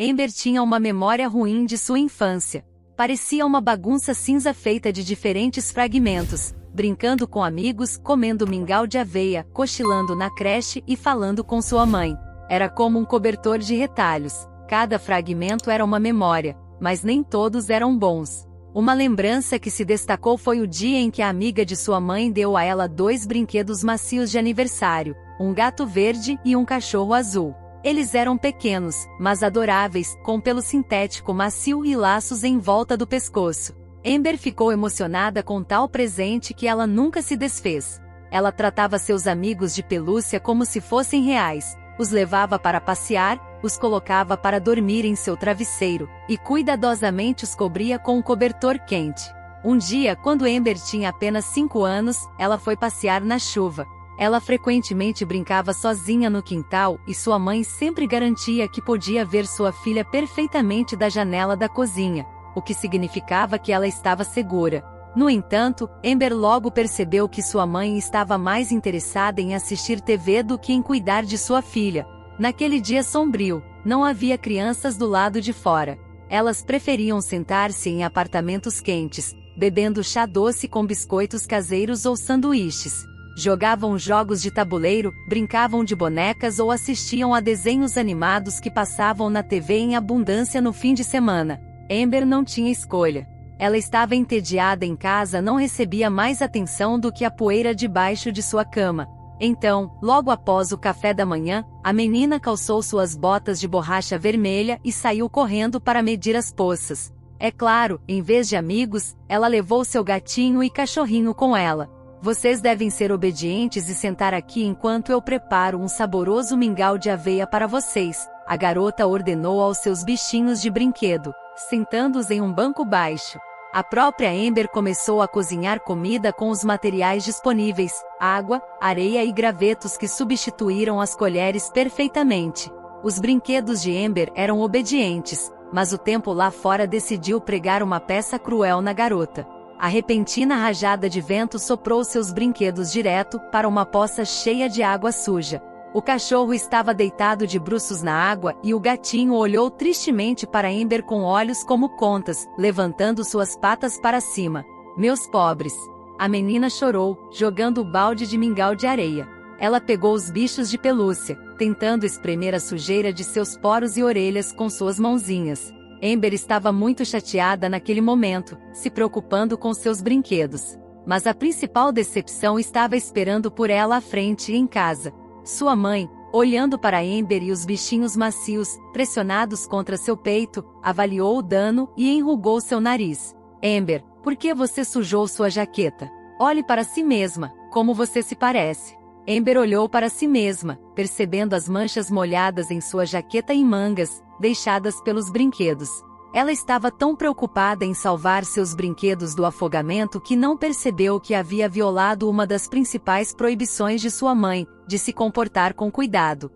Amber tinha uma memória ruim de sua infância. Parecia uma bagunça cinza feita de diferentes fragmentos, brincando com amigos, comendo mingau de aveia, cochilando na creche e falando com sua mãe. Era como um cobertor de retalhos. Cada fragmento era uma memória, mas nem todos eram bons. Uma lembrança que se destacou foi o dia em que a amiga de sua mãe deu a ela 2 brinquedos macios de aniversário, um gato verde e um cachorro azul. Eles eram pequenos, mas adoráveis, com pelo sintético macio e laços em volta do pescoço. Amber ficou emocionada com tal presente que ela nunca se desfez. Ela tratava seus amigos de pelúcia como se fossem reais, os levava para passear, os colocava para dormir em seu travesseiro, e cuidadosamente os cobria com um cobertor quente. Um dia, quando Amber tinha apenas 5 anos, ela foi passear na chuva. Ela frequentemente brincava sozinha no quintal e sua mãe sempre garantia que podia ver sua filha perfeitamente da janela da cozinha, o que significava que ela estava segura. No entanto, Amber logo percebeu que sua mãe estava mais interessada em assistir TV do que em cuidar de sua filha. Naquele dia sombrio, não havia crianças do lado de fora. Elas preferiam sentar-se em apartamentos quentes, bebendo chá doce com biscoitos caseiros ou sanduíches. Jogavam jogos de tabuleiro, brincavam de bonecas ou assistiam a desenhos animados que passavam na TV em abundância no fim de semana. Amber não tinha escolha. Ela estava entediada em casa, não recebia mais atenção do que a poeira debaixo de sua cama. Então, logo após o café da manhã, a menina calçou suas botas de borracha vermelha e saiu correndo para medir as poças. É claro, em vez de amigos, ela levou seu gatinho e cachorrinho com ela. Vocês devem ser obedientes e sentar aqui enquanto eu preparo um saboroso mingau de aveia para vocês, a garota ordenou aos seus bichinhos de brinquedo, sentando-os em um banco baixo. A própria Amber começou a cozinhar comida com os materiais disponíveis, água, areia e gravetos que substituíram as colheres perfeitamente. Os brinquedos de Amber eram obedientes, mas o tempo lá fora decidiu pregar uma peça cruel na garota. A repentina rajada de vento soprou seus brinquedos direto para uma poça cheia de água suja. O cachorro estava deitado de bruços na água e o gatinho olhou tristemente para Amber com olhos como contas, levantando suas patas para cima. Meus pobres! A menina chorou, jogando o balde de mingau de areia. Ela pegou os bichos de pelúcia, tentando espremer a sujeira de seus poros e orelhas com suas mãozinhas. Amber estava muito chateada naquele momento, se preocupando com seus brinquedos. Mas a principal decepção estava esperando por ela à frente em casa. Sua mãe, olhando para Amber e os bichinhos macios, pressionados contra seu peito, avaliou o dano e enrugou seu nariz. Amber, por que você sujou sua jaqueta? Olhe para si mesma, como você se parece. Amber olhou para si mesma, percebendo as manchas molhadas em sua jaqueta e mangas, deixadas pelos brinquedos. Ela estava tão preocupada em salvar seus brinquedos do afogamento que não percebeu que havia violado uma das principais proibições de sua mãe, de se comportar com cuidado.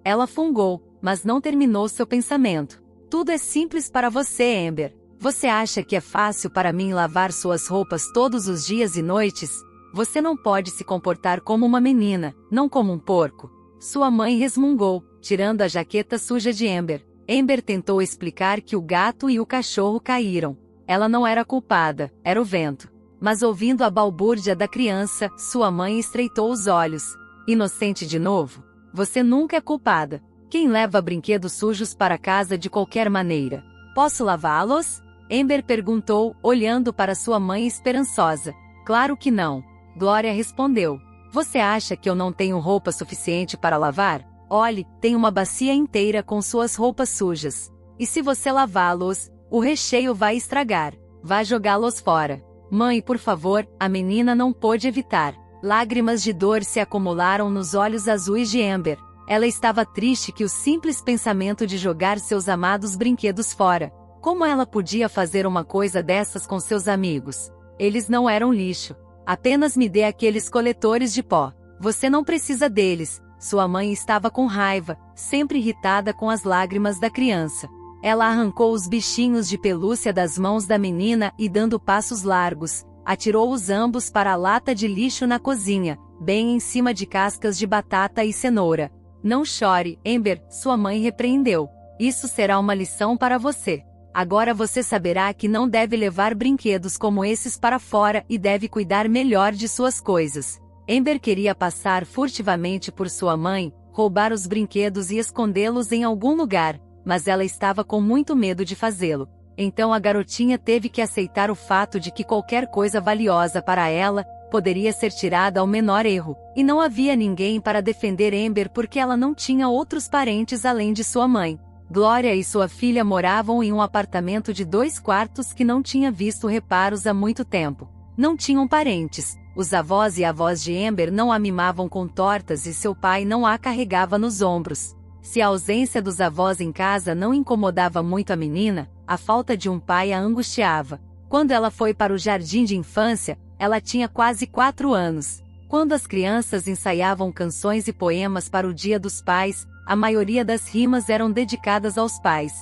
Ela fungou, mas não terminou seu pensamento. Tudo é simples para você, Amber. Você acha que é fácil para mim lavar suas roupas todos os dias e noites? Você não pode se comportar como uma menina, não como um porco. Sua mãe resmungou, tirando a jaqueta suja de Amber. Amber tentou explicar que o gato e o cachorro caíram. Ela não era culpada, era o vento. Mas ouvindo a balbúrdia da criança, sua mãe estreitou os olhos. Inocente de novo? Você nunca é culpada. Quem leva brinquedos sujos para casa de qualquer maneira? Posso lavá-los? Amber perguntou, olhando para sua mãe esperançosa. Claro que não. Glória respondeu. Você acha que eu não tenho roupa suficiente para lavar? Olhe, tem uma bacia inteira com suas roupas sujas. E se você lavá-los, o recheio vai estragar. Vá jogá-los fora. Mãe, por favor, a menina não pôde evitar. Lágrimas de dor se acumularam nos olhos azuis de Amber. Ela estava triste que o simples pensamento de jogar seus amados brinquedos fora. Como ela podia fazer uma coisa dessas com seus amigos? Eles não eram lixo. Apenas me dê aqueles coletores de pó. Você não precisa deles. Sua mãe estava com raiva, sempre irritada com as lágrimas da criança. Ela arrancou os bichinhos de pelúcia das mãos da menina e, dando passos largos, atirou-os ambos para a lata de lixo na cozinha, bem em cima de cascas de batata e cenoura. Não chore, Amber, sua mãe repreendeu. Isso será uma lição para você. Agora você saberá que não deve levar brinquedos como esses para fora e deve cuidar melhor de suas coisas. Amber queria passar furtivamente por sua mãe, roubar os brinquedos e escondê-los em algum lugar, mas ela estava com muito medo de fazê-lo. Então a garotinha teve que aceitar o fato de que qualquer coisa valiosa para ela poderia ser tirada ao menor erro, e não havia ninguém para defender Amber porque ela não tinha outros parentes além de sua mãe. Gloria e sua filha moravam em um apartamento de 2 quartos que não tinha visto reparos há muito tempo. Não tinham parentes. Os avós e avós de Amber não a mimavam com tortas e seu pai não a carregava nos ombros. Se a ausência dos avós em casa não incomodava muito a menina, a falta de um pai a angustiava. Quando ela foi para o jardim de infância, ela tinha quase 4 anos. Quando as crianças ensaiavam canções e poemas para o Dia dos Pais, a maioria das rimas eram dedicadas aos pais.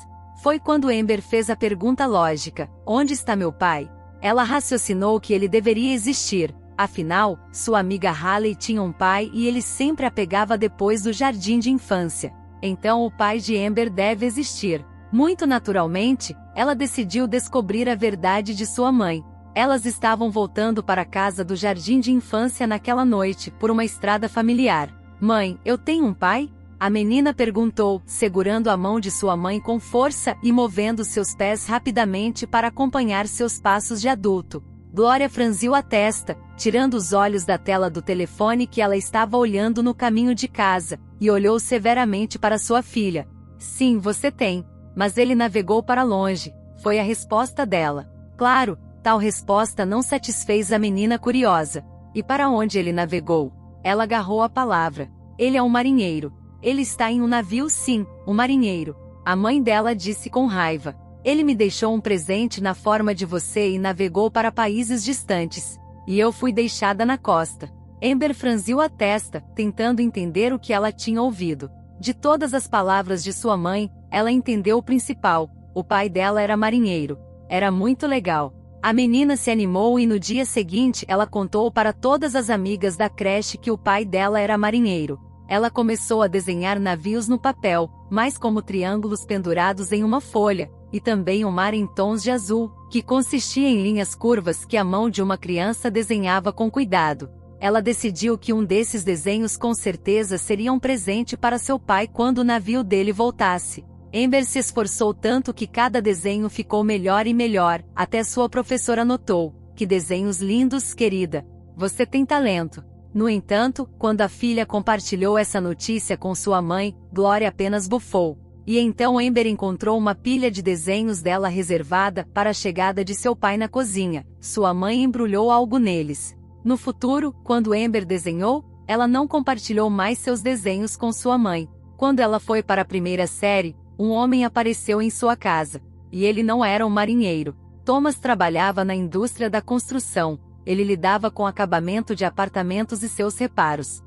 Foi quando Amber fez a pergunta lógica: onde está meu pai? Ela raciocinou que ele deveria existir. Afinal, sua amiga Haley tinha um pai e ele sempre a pegava depois do jardim de infância. Então o pai de Amber deve existir. Muito naturalmente, ela decidiu descobrir a verdade de sua mãe. Elas estavam voltando para a casa do jardim de infância naquela noite, por uma estrada familiar. Mãe, eu tenho um pai? A menina perguntou, segurando a mão de sua mãe com força e movendo seus pés rapidamente para acompanhar seus passos de adulto. Gloria franziu a testa, tirando os olhos da tela do telefone que ela estava olhando no caminho de casa, e olhou severamente para sua filha. Sim, você tem. Mas ele navegou para longe, foi a resposta dela. Claro, tal resposta não satisfez a menina curiosa. E para onde ele navegou? Ela agarrou a palavra. Ele é um marinheiro. Ele está em um navio, sim, um marinheiro. A mãe dela disse com raiva. Ele me deixou um presente na forma de você e navegou para países distantes. E eu fui deixada na costa. Amber franziu a testa, tentando entender o que ela tinha ouvido. De todas as palavras de sua mãe, ela entendeu o principal: o pai dela era marinheiro. Era muito legal. A menina se animou e no dia seguinte ela contou para todas as amigas da creche que o pai dela era marinheiro. Ela começou a desenhar navios no papel, mais como triângulos pendurados em uma folha, e também um mar em tons de azul, que consistia em linhas curvas que a mão de uma criança desenhava com cuidado. Ela decidiu que um desses desenhos com certeza seria um presente para seu pai quando o navio dele voltasse. Amber se esforçou tanto que cada desenho ficou melhor e melhor, até sua professora notou. Que desenhos lindos, querida! Você tem talento. No entanto, quando a filha compartilhou essa notícia com sua mãe, Gloria apenas bufou. E então Amber encontrou uma pilha de desenhos dela reservada para a chegada de seu pai na cozinha. Sua mãe embrulhou algo neles. No futuro, quando Amber desenhou, ela não compartilhou mais seus desenhos com sua mãe. Quando ela foi para a primeira série, um homem apareceu em sua casa. E ele não era um marinheiro. Thomas trabalhava na indústria da construção. Ele lidava com acabamento de apartamentos e seus reparos.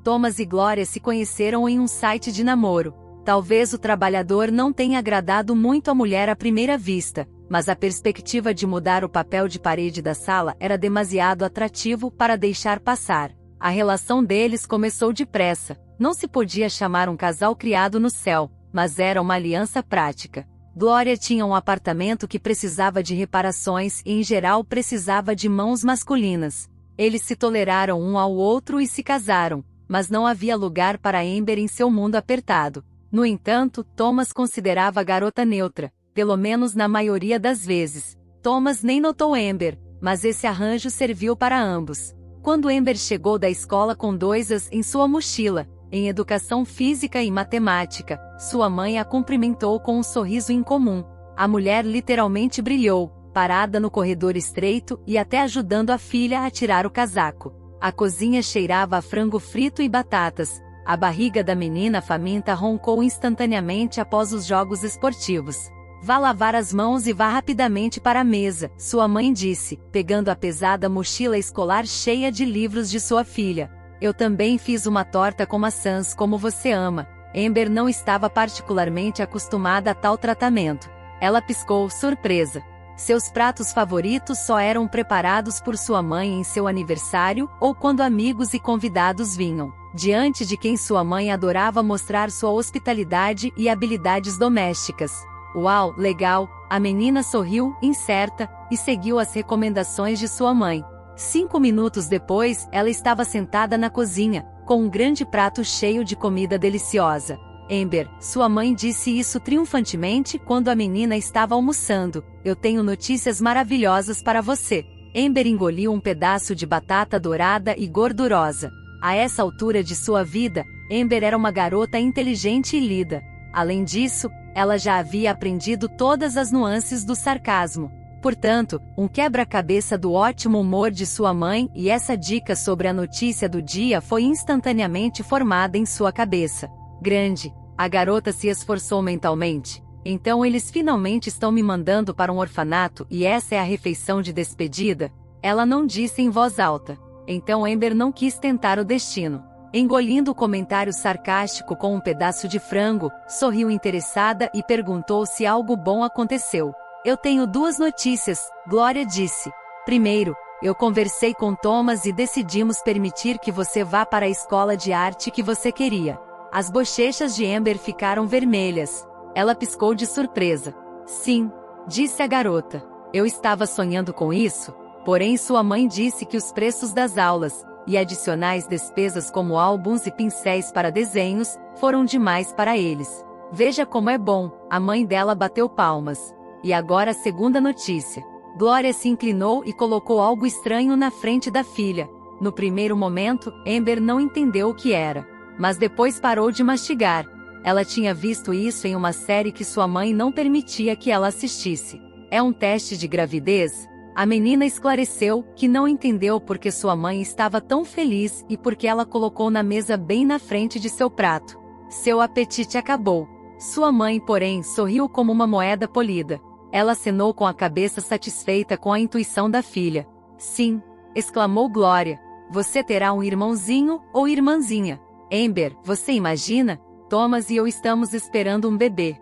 Thomas e Gloria se conheceram em um site de namoro. Talvez o trabalhador não tenha agradado muito a mulher à primeira vista, mas a perspectiva de mudar o papel de parede da sala era demasiado atrativo para deixar passar. A relação deles começou depressa. Não se podia chamar um casal criado no céu, mas era uma aliança prática. Gloria tinha um apartamento que precisava de reparações e em geral precisava de mãos masculinas. Eles se toleraram um ao outro e se casaram, mas não havia lugar para Amber em seu mundo apertado. No entanto, Thomas considerava a garota neutra, pelo menos na maioria das vezes. Thomas nem notou Amber, mas esse arranjo serviu para ambos. Quando Amber chegou da escola com 2 As em sua mochila, em educação física e matemática, sua mãe a cumprimentou com um sorriso incomum. A mulher literalmente brilhou, parada no corredor estreito e até ajudando a filha a tirar o casaco. A cozinha cheirava a frango frito e batatas. A barriga da menina faminta roncou instantaneamente após os jogos esportivos. Vá lavar as mãos e vá rapidamente para a mesa, sua mãe disse, pegando a pesada mochila escolar cheia de livros de sua filha. Eu também fiz uma torta com maçãs como você ama. Amber não estava particularmente acostumada a tal tratamento. Ela piscou, surpresa. Seus pratos favoritos só eram preparados por sua mãe em seu aniversário ou quando amigos e convidados vinham, diante de quem sua mãe adorava mostrar sua hospitalidade e habilidades domésticas. Uau, legal! A menina sorriu, incerta, e seguiu as recomendações de sua mãe. 5 minutos depois, ela estava sentada na cozinha, com um grande prato cheio de comida deliciosa. Amber, sua mãe disse isso triunfantemente quando a menina estava almoçando. Eu tenho notícias maravilhosas para você. Amber engoliu um pedaço de batata dourada e gordurosa. A essa altura de sua vida, Amber era uma garota inteligente e lida. Além disso, ela já havia aprendido todas as nuances do sarcasmo. Portanto, um quebra-cabeça do ótimo humor de sua mãe e essa dica sobre a notícia do dia foi instantaneamente formada em sua cabeça. Grande. A garota se esforçou mentalmente. Então eles finalmente estão me mandando para um orfanato e essa é a refeição de despedida? Ela não disse em voz alta. Então Amber não quis tentar o destino. Engolindo o comentário sarcástico com um pedaço de frango, sorriu interessada e perguntou se algo bom aconteceu. Eu tenho 2 notícias, Glória disse. Primeiro, eu conversei com Thomas e decidimos permitir que você vá para a escola de arte que você queria. As bochechas de Amber ficaram vermelhas. Ela piscou de surpresa. Sim, disse a garota. Eu estava sonhando com isso, porém sua mãe disse que os preços das aulas, e adicionais despesas como álbuns e pincéis para desenhos, foram demais para eles. Veja como é bom, a mãe dela bateu palmas. E agora a segunda notícia. Glória se inclinou e colocou algo estranho na frente da filha. No primeiro momento, Amber não entendeu o que era. Mas depois parou de mastigar. Ela tinha visto isso em uma série que sua mãe não permitia que ela assistisse. É um teste de gravidez? A menina esclareceu que não entendeu porque sua mãe estava tão feliz e porque ela colocou na mesa bem na frente de seu prato. Seu apetite acabou. Sua mãe, porém, sorriu como uma moeda polida. Ela acenou com a cabeça satisfeita com a intuição da filha. Sim, exclamou Glória. Você terá um irmãozinho ou irmãzinha. Amber, você imagina? Thomas e eu estamos esperando um bebê.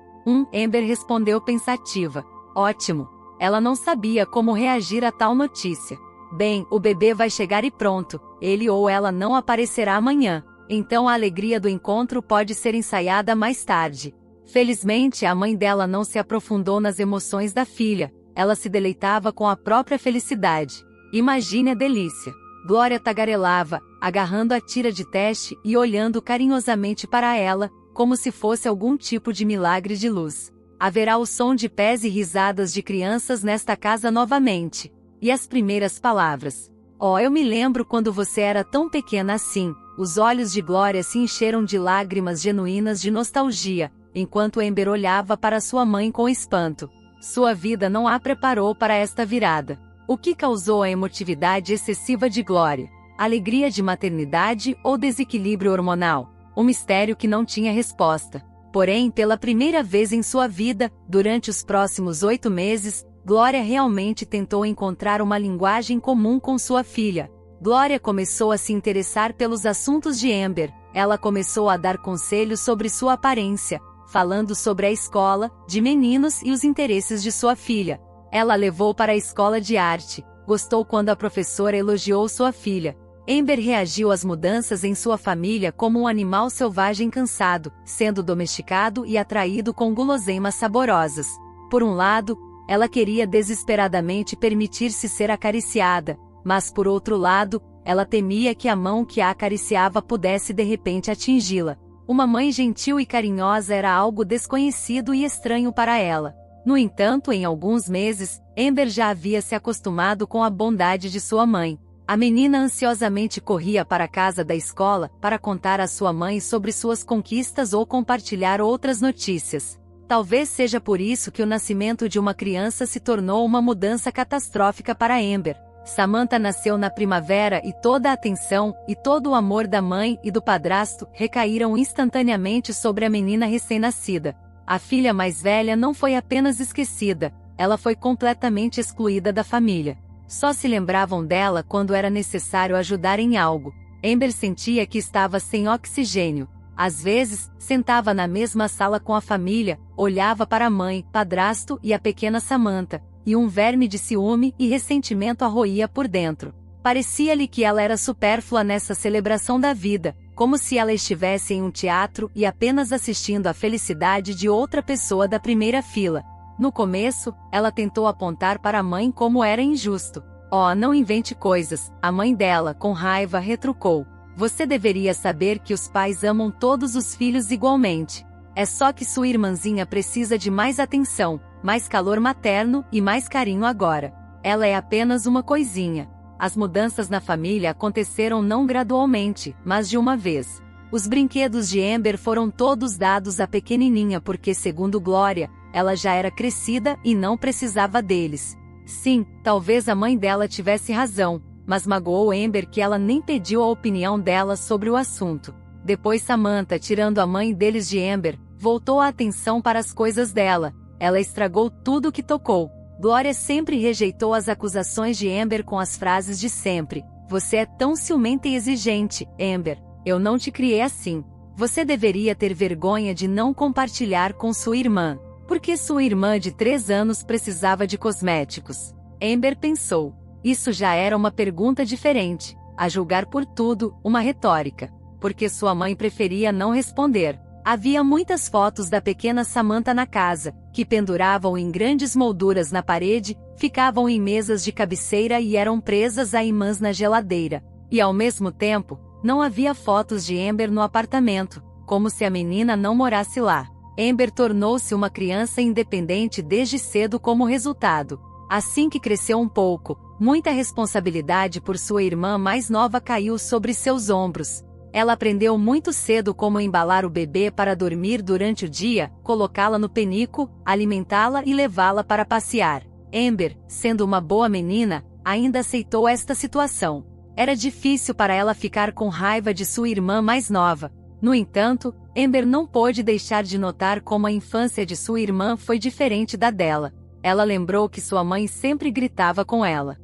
Amber respondeu pensativa. Ótimo. Ela não sabia como reagir a tal notícia. Bem, o bebê vai chegar e pronto. Ele ou ela não aparecerá amanhã. Então a alegria do encontro pode ser ensaiada mais tarde. Felizmente, a mãe dela não se aprofundou nas emoções da filha. Ela se deleitava com a própria felicidade. Imagine a delícia. Glória tagarelava, agarrando a tira de teste e olhando carinhosamente para ela, como se fosse algum tipo de milagre de luz. Haverá o som de pés e risadas de crianças nesta casa novamente. E as primeiras palavras. Oh, eu me lembro quando você era tão pequena assim. Os olhos de Glória se encheram de lágrimas genuínas de nostalgia, enquanto Amber olhava para sua mãe com espanto. Sua vida não a preparou para esta virada. O que causou a emotividade excessiva de Glória? Alegria de maternidade ou desequilíbrio hormonal? Um mistério que não tinha resposta. Porém, pela primeira vez em sua vida, durante os próximos 8 meses, Glória realmente tentou encontrar uma linguagem comum com sua filha. Glória começou a se interessar pelos assuntos de Amber. Ela começou a dar conselhos sobre sua aparência, falando sobre a escola, de meninos e os interesses de sua filha. Ela a levou para a escola de arte. Gostou quando a professora elogiou sua filha. Amber reagiu às mudanças em sua família como um animal selvagem cansado, sendo domesticado e atraído com guloseimas saborosas. Por um lado, ela queria desesperadamente permitir-se ser acariciada, mas por outro lado, ela temia que a mão que a acariciava pudesse de repente atingi-la. Uma mãe gentil e carinhosa era algo desconhecido e estranho para ela. No entanto, em alguns meses, Amber já havia se acostumado com a bondade de sua mãe. A menina ansiosamente corria para a casa da escola para contar à sua mãe sobre suas conquistas ou compartilhar outras notícias. Talvez seja por isso que o nascimento de uma criança se tornou uma mudança catastrófica para Amber. Samantha nasceu na primavera e toda a atenção e todo o amor da mãe e do padrasto recaíram instantaneamente sobre a menina recém-nascida. A filha mais velha não foi apenas esquecida, ela foi completamente excluída da família. Só se lembravam dela quando era necessário ajudar em algo. Amber sentia que estava sem oxigênio. Às vezes, sentava na mesma sala com a família, olhava para a mãe, padrasto e a pequena Samantha, e um verme de ciúme e ressentimento a roía por dentro. Parecia-lhe que ela era supérflua nessa celebração da vida, como se ela estivesse em um teatro e apenas assistindo à felicidade de outra pessoa da primeira fila. No começo, ela tentou apontar para a mãe como era injusto. "Oh, não invente coisas", a mãe dela, com raiva, retrucou. "Você deveria saber que os pais amam todos os filhos igualmente. É só que sua irmãzinha precisa de mais atenção, mais calor materno e mais carinho agora. Ela é apenas uma coisinha." As mudanças na família aconteceram não gradualmente, mas de uma vez. Os brinquedos de Amber foram todos dados à pequenininha porque, segundo Glória, ela já era crescida e não precisava deles. Sim, talvez a mãe dela tivesse razão, mas magoou Amber que ela nem pediu a opinião dela sobre o assunto. Depois Samantha, tirando a mãe deles de Amber, voltou a atenção para as coisas dela. Ela estragou tudo que tocou. Glória sempre rejeitou as acusações de Amber com as frases de sempre. "Você é tão ciumenta e exigente, Amber. Eu não te criei assim. Você deveria ter vergonha de não compartilhar com sua irmã. Por que sua irmã de 3 anos precisava de cosméticos?" Amber pensou. Isso já era uma pergunta diferente, a julgar por tudo, uma retórica. Porque sua mãe preferia não responder. Havia muitas fotos da pequena Samantha na casa, que penduravam em grandes molduras na parede, ficavam em mesas de cabeceira e eram presas a imãs na geladeira. E ao mesmo tempo, não havia fotos de Amber no apartamento, como se a menina não morasse lá. Amber tornou-se uma criança independente desde cedo como resultado. Assim que cresceu um pouco, muita responsabilidade por sua irmã mais nova caiu sobre seus ombros. Ela aprendeu muito cedo como embalar o bebê para dormir durante o dia, colocá-la no penico, alimentá-la e levá-la para passear. Amber, sendo uma boa menina, ainda aceitou esta situação. Era difícil para ela ficar com raiva de sua irmã mais nova. No entanto, Amber não pôde deixar de notar como a infância de sua irmã foi diferente da dela. Ela lembrou que sua mãe sempre gritava com ela.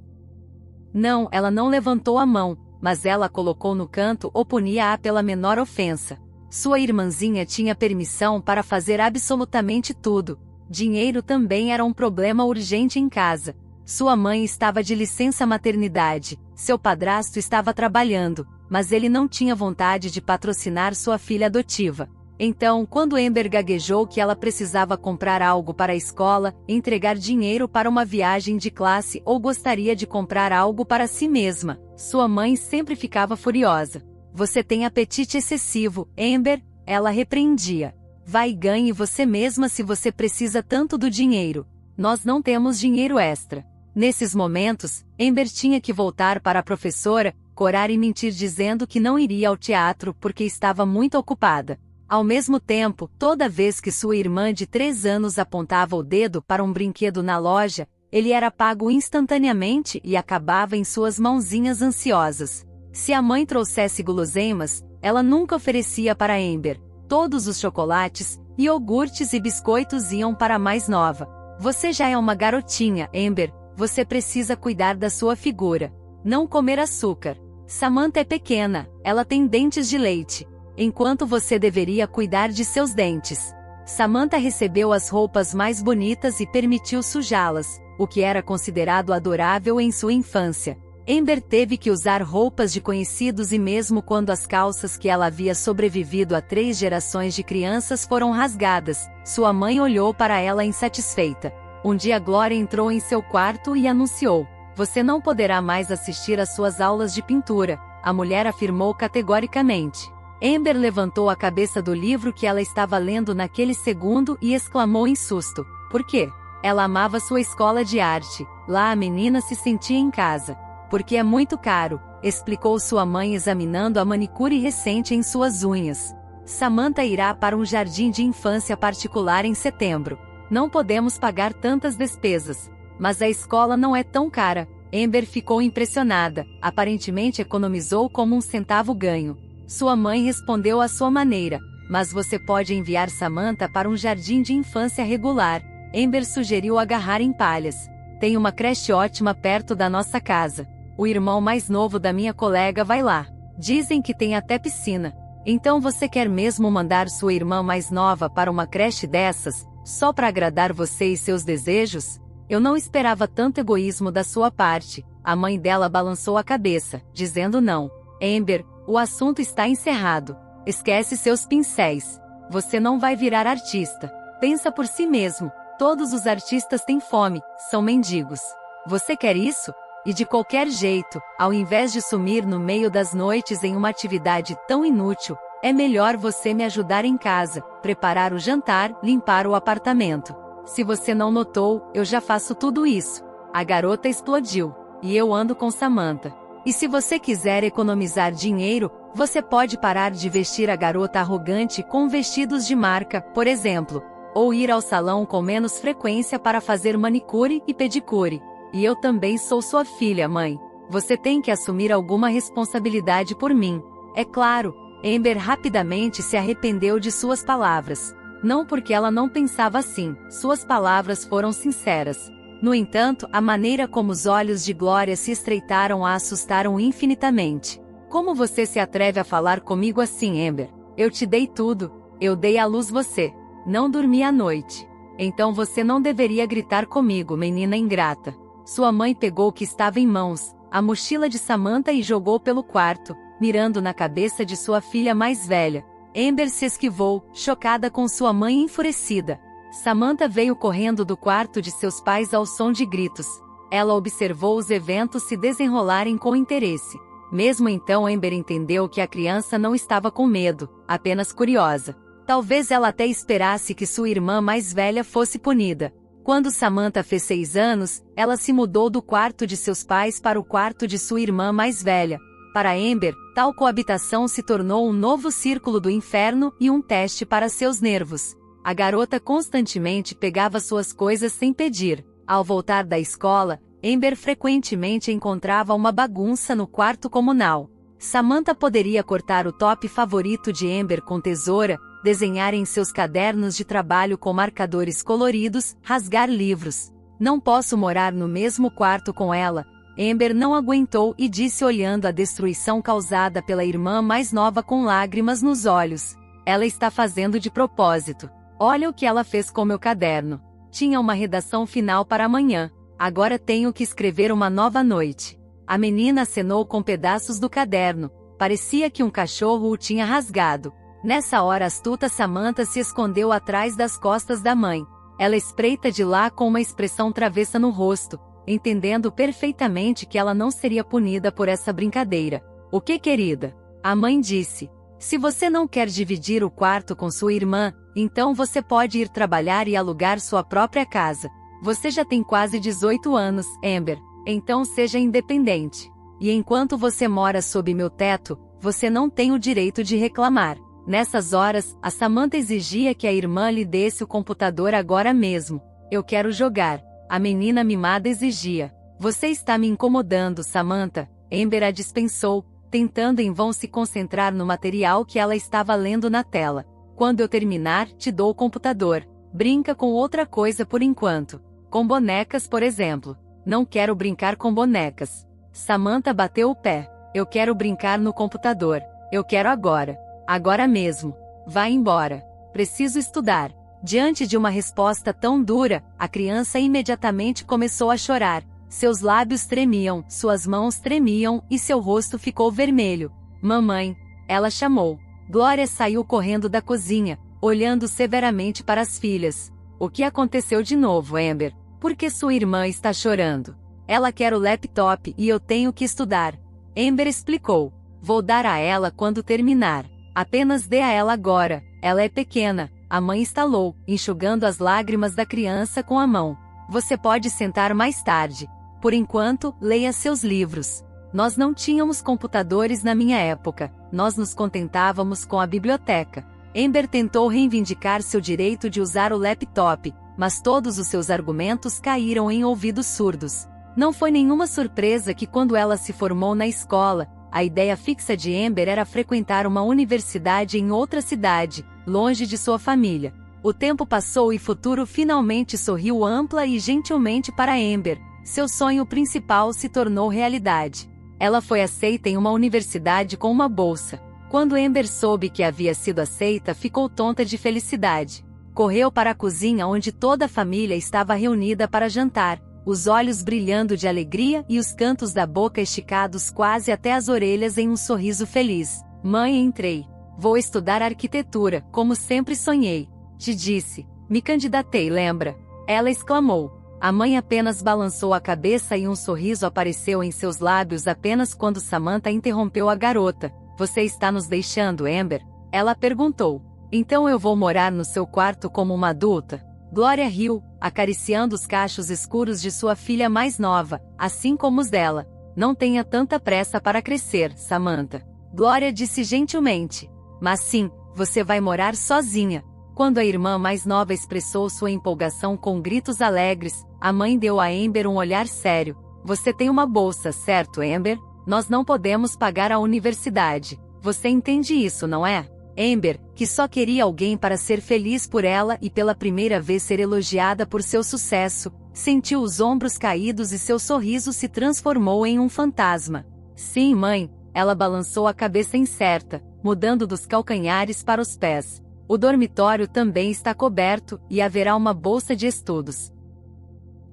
Não, ela não levantou a mão, mas ela a colocou no canto ou punia-a pela menor ofensa. Sua irmãzinha tinha permissão para fazer absolutamente tudo. Dinheiro também era um problema urgente em casa. Sua mãe estava de licença maternidade, seu padrasto estava trabalhando, mas ele não tinha vontade de patrocinar sua filha adotiva. Então, quando Amber gaguejou que ela precisava comprar algo para a escola, entregar dinheiro para uma viagem de classe ou gostaria de comprar algo para si mesma, sua mãe sempre ficava furiosa. "Você tem apetite excessivo, Amber", ela repreendia. "Vai e ganhe você mesma se você precisa tanto do dinheiro. Nós não temos dinheiro extra." Nesses momentos, Amber tinha que voltar para a professora, corar e mentir dizendo que não iria ao teatro porque estava muito ocupada. Ao mesmo tempo, toda vez que sua irmã de 3 anos apontava o dedo para um brinquedo na loja, ele era pago instantaneamente e acabava em suas mãozinhas ansiosas. Se a mãe trouxesse guloseimas, ela nunca oferecia para Amber. Todos os chocolates, iogurtes e biscoitos iam para a mais nova. "Você já é uma garotinha, Amber. Você precisa cuidar da sua figura. Não comer açúcar. Samantha é pequena, ela tem dentes de leite. Enquanto você deveria cuidar de seus dentes." Samantha recebeu as roupas mais bonitas e permitiu sujá-las, o que era considerado adorável em sua infância. Amber teve que usar roupas de conhecidos e mesmo quando as calças que ela havia sobrevivido a 3 gerações de crianças foram rasgadas, sua mãe olhou para ela insatisfeita. Um dia Glória entrou em seu quarto e anunciou: "Você não poderá mais assistir às suas aulas de pintura", a mulher afirmou categoricamente. Amber levantou a cabeça do livro que ela estava lendo naquele segundo e exclamou em susto: "Por quê?" Ela amava sua escola de arte, lá a menina se sentia em casa. "Porque é muito caro", explicou sua mãe examinando a manicure recente em suas unhas. "Samantha irá para um jardim de infância particular em setembro. Não podemos pagar tantas despesas. Mas a escola não é tão cara." Amber ficou impressionada, aparentemente economizou como um centavo ganho. Sua mãe respondeu à sua maneira: "Mas você pode enviar Samantha para um jardim de infância regular." Amber sugeriu agarrar em palhas. "Tem uma creche ótima perto da nossa casa. O irmão mais novo da minha colega vai lá. Dizem que tem até piscina." Então você quer mesmo mandar sua irmã mais nova para uma creche dessas, só para agradar você e seus desejos? Eu não esperava tanto egoísmo da sua parte. A mãe dela balançou a cabeça, dizendo não. Amber, o assunto está encerrado. Esquece seus pincéis. Você não vai virar artista. Pensa por si mesmo. Todos os artistas têm fome, são mendigos. Você quer isso? E de qualquer jeito, ao invés de sumir no meio das noites em uma atividade tão inútil, é melhor você me ajudar em casa, preparar o jantar, limpar o apartamento. Se você não notou, eu já faço tudo isso. A garota explodiu. E eu ando com Samantha. E se você quiser economizar dinheiro, você pode parar de vestir a garota arrogante com vestidos de marca, por exemplo, ou ir ao salão com menos frequência para fazer manicure e pedicure. E eu também sou sua filha, mãe. Você tem que assumir alguma responsabilidade por mim. É claro, Amber rapidamente se arrependeu de suas palavras. Não porque ela não pensava assim, suas palavras foram sinceras. No entanto, a maneira como os olhos de Glória se estreitaram a assustaram infinitamente. Como você se atreve a falar comigo assim, Amber? Eu te dei tudo, eu dei à luz você. Não dormi à noite. Então você não deveria gritar comigo, menina ingrata. Sua mãe pegou o que estava em mãos, a mochila de Samantha e jogou pelo quarto, mirando na cabeça de sua filha mais velha. Amber se esquivou, chocada com sua mãe enfurecida. Samantha veio correndo do quarto de seus pais ao som de gritos. Ela observou os eventos se desenrolarem com interesse. Mesmo então Amber entendeu que a criança não estava com medo, apenas curiosa. Talvez ela até esperasse que sua irmã mais velha fosse punida. Quando Samantha fez 6 anos, ela se mudou do quarto de seus pais para o quarto de sua irmã mais velha. Para Amber, tal coabitação se tornou um novo círculo do inferno e um teste para seus nervos. A garota constantemente pegava suas coisas sem pedir. Ao voltar da escola, Amber frequentemente encontrava uma bagunça no quarto comunal. Samantha poderia cortar o top favorito de Amber com tesoura, desenhar em seus cadernos de trabalho com marcadores coloridos, rasgar livros. Não posso morar no mesmo quarto com ela. Amber não aguentou e disse olhando a destruição causada pela irmã mais nova com lágrimas nos olhos. Ela está fazendo de propósito. Olha o que ela fez com meu caderno. Tinha uma redação final para amanhã. Agora tenho que escrever uma nova noite. A menina acenou com pedaços do caderno. Parecia que um cachorro o tinha rasgado. Nessa hora a astuta Samantha se escondeu atrás das costas da mãe. Ela espreita de lá com uma expressão travessa no rosto, entendendo perfeitamente que ela não seria punida por essa brincadeira. O que, querida? A mãe disse. Se você não quer dividir o quarto com sua irmã, então você pode ir trabalhar e alugar sua própria casa. Você já tem quase 18 anos, Amber, então seja independente. E enquanto você mora sob meu teto, você não tem o direito de reclamar. Nessas horas, a Samantha exigia que a irmã lhe desse o computador agora mesmo. Eu quero jogar. A menina mimada exigia. Você está me incomodando, Samantha. Amber a dispensou, tentando em vão se concentrar no material que ela estava lendo na tela. Quando eu terminar, te dou o computador. Brinca com outra coisa por enquanto. Com bonecas, por exemplo. Não quero brincar com bonecas. Samantha bateu o pé. Eu quero brincar no computador. Eu quero agora. Agora mesmo. Vá embora. Preciso estudar. Diante de uma resposta tão dura, a criança imediatamente começou a chorar. Seus lábios tremiam, suas mãos tremiam e seu rosto ficou vermelho. Mamãe, ela chamou. Glória saiu correndo da cozinha, olhando severamente para as filhas. O que aconteceu de novo, Amber? Por que sua irmã está chorando? Ela quer o laptop e eu tenho que estudar. Amber explicou. Vou dar a ela quando terminar. Apenas dê a ela agora, ela é pequena. A mãe estalou, enxugando as lágrimas da criança com a mão. Você pode sentar mais tarde. Por enquanto, leia seus livros. Nós não tínhamos computadores na minha época, nós nos contentávamos com a biblioteca. Amber tentou reivindicar seu direito de usar o laptop, mas todos os seus argumentos caíram em ouvidos surdos. Não foi nenhuma surpresa que quando ela se formou na escola, a ideia fixa de Amber era frequentar uma universidade em outra cidade, longe de sua família. O tempo passou e futuro finalmente sorriu ampla e gentilmente para Amber. Seu sonho principal se tornou realidade. Ela foi aceita em uma universidade com uma bolsa. Quando Amber soube que havia sido aceita, ficou tonta de felicidade. Correu para a cozinha onde toda a família estava reunida para jantar, os olhos brilhando de alegria e os cantos da boca esticados quase até as orelhas em um sorriso feliz. Mãe, entrei. Vou estudar arquitetura, como sempre sonhei. Te disse. Me candidatei, lembra? Ela exclamou. A mãe apenas balançou a cabeça e um sorriso apareceu em seus lábios apenas quando Samantha interrompeu a garota. Você está nos deixando, Amber? Ela perguntou. Então eu vou morar no seu quarto como uma adulta? Glória riu, acariciando os cachos escuros de sua filha mais nova, assim como os dela. Não tenha tanta pressa para crescer, Samantha. Glória disse gentilmente. Mas sim, você vai morar sozinha. Quando a irmã mais nova expressou sua empolgação com gritos alegres, a mãe deu a Amber um olhar sério. Você tem uma bolsa, certo, Amber? Nós não podemos pagar a universidade. Você entende isso, não é? Amber, que só queria alguém para ser feliz por ela e pela primeira vez ser elogiada por seu sucesso, sentiu os ombros caídos e seu sorriso se transformou em um fantasma. Sim, mãe, ela balançou a cabeça incerta, mudando dos calcanhares para os pés. O dormitório também está coberto, e haverá uma bolsa de estudos.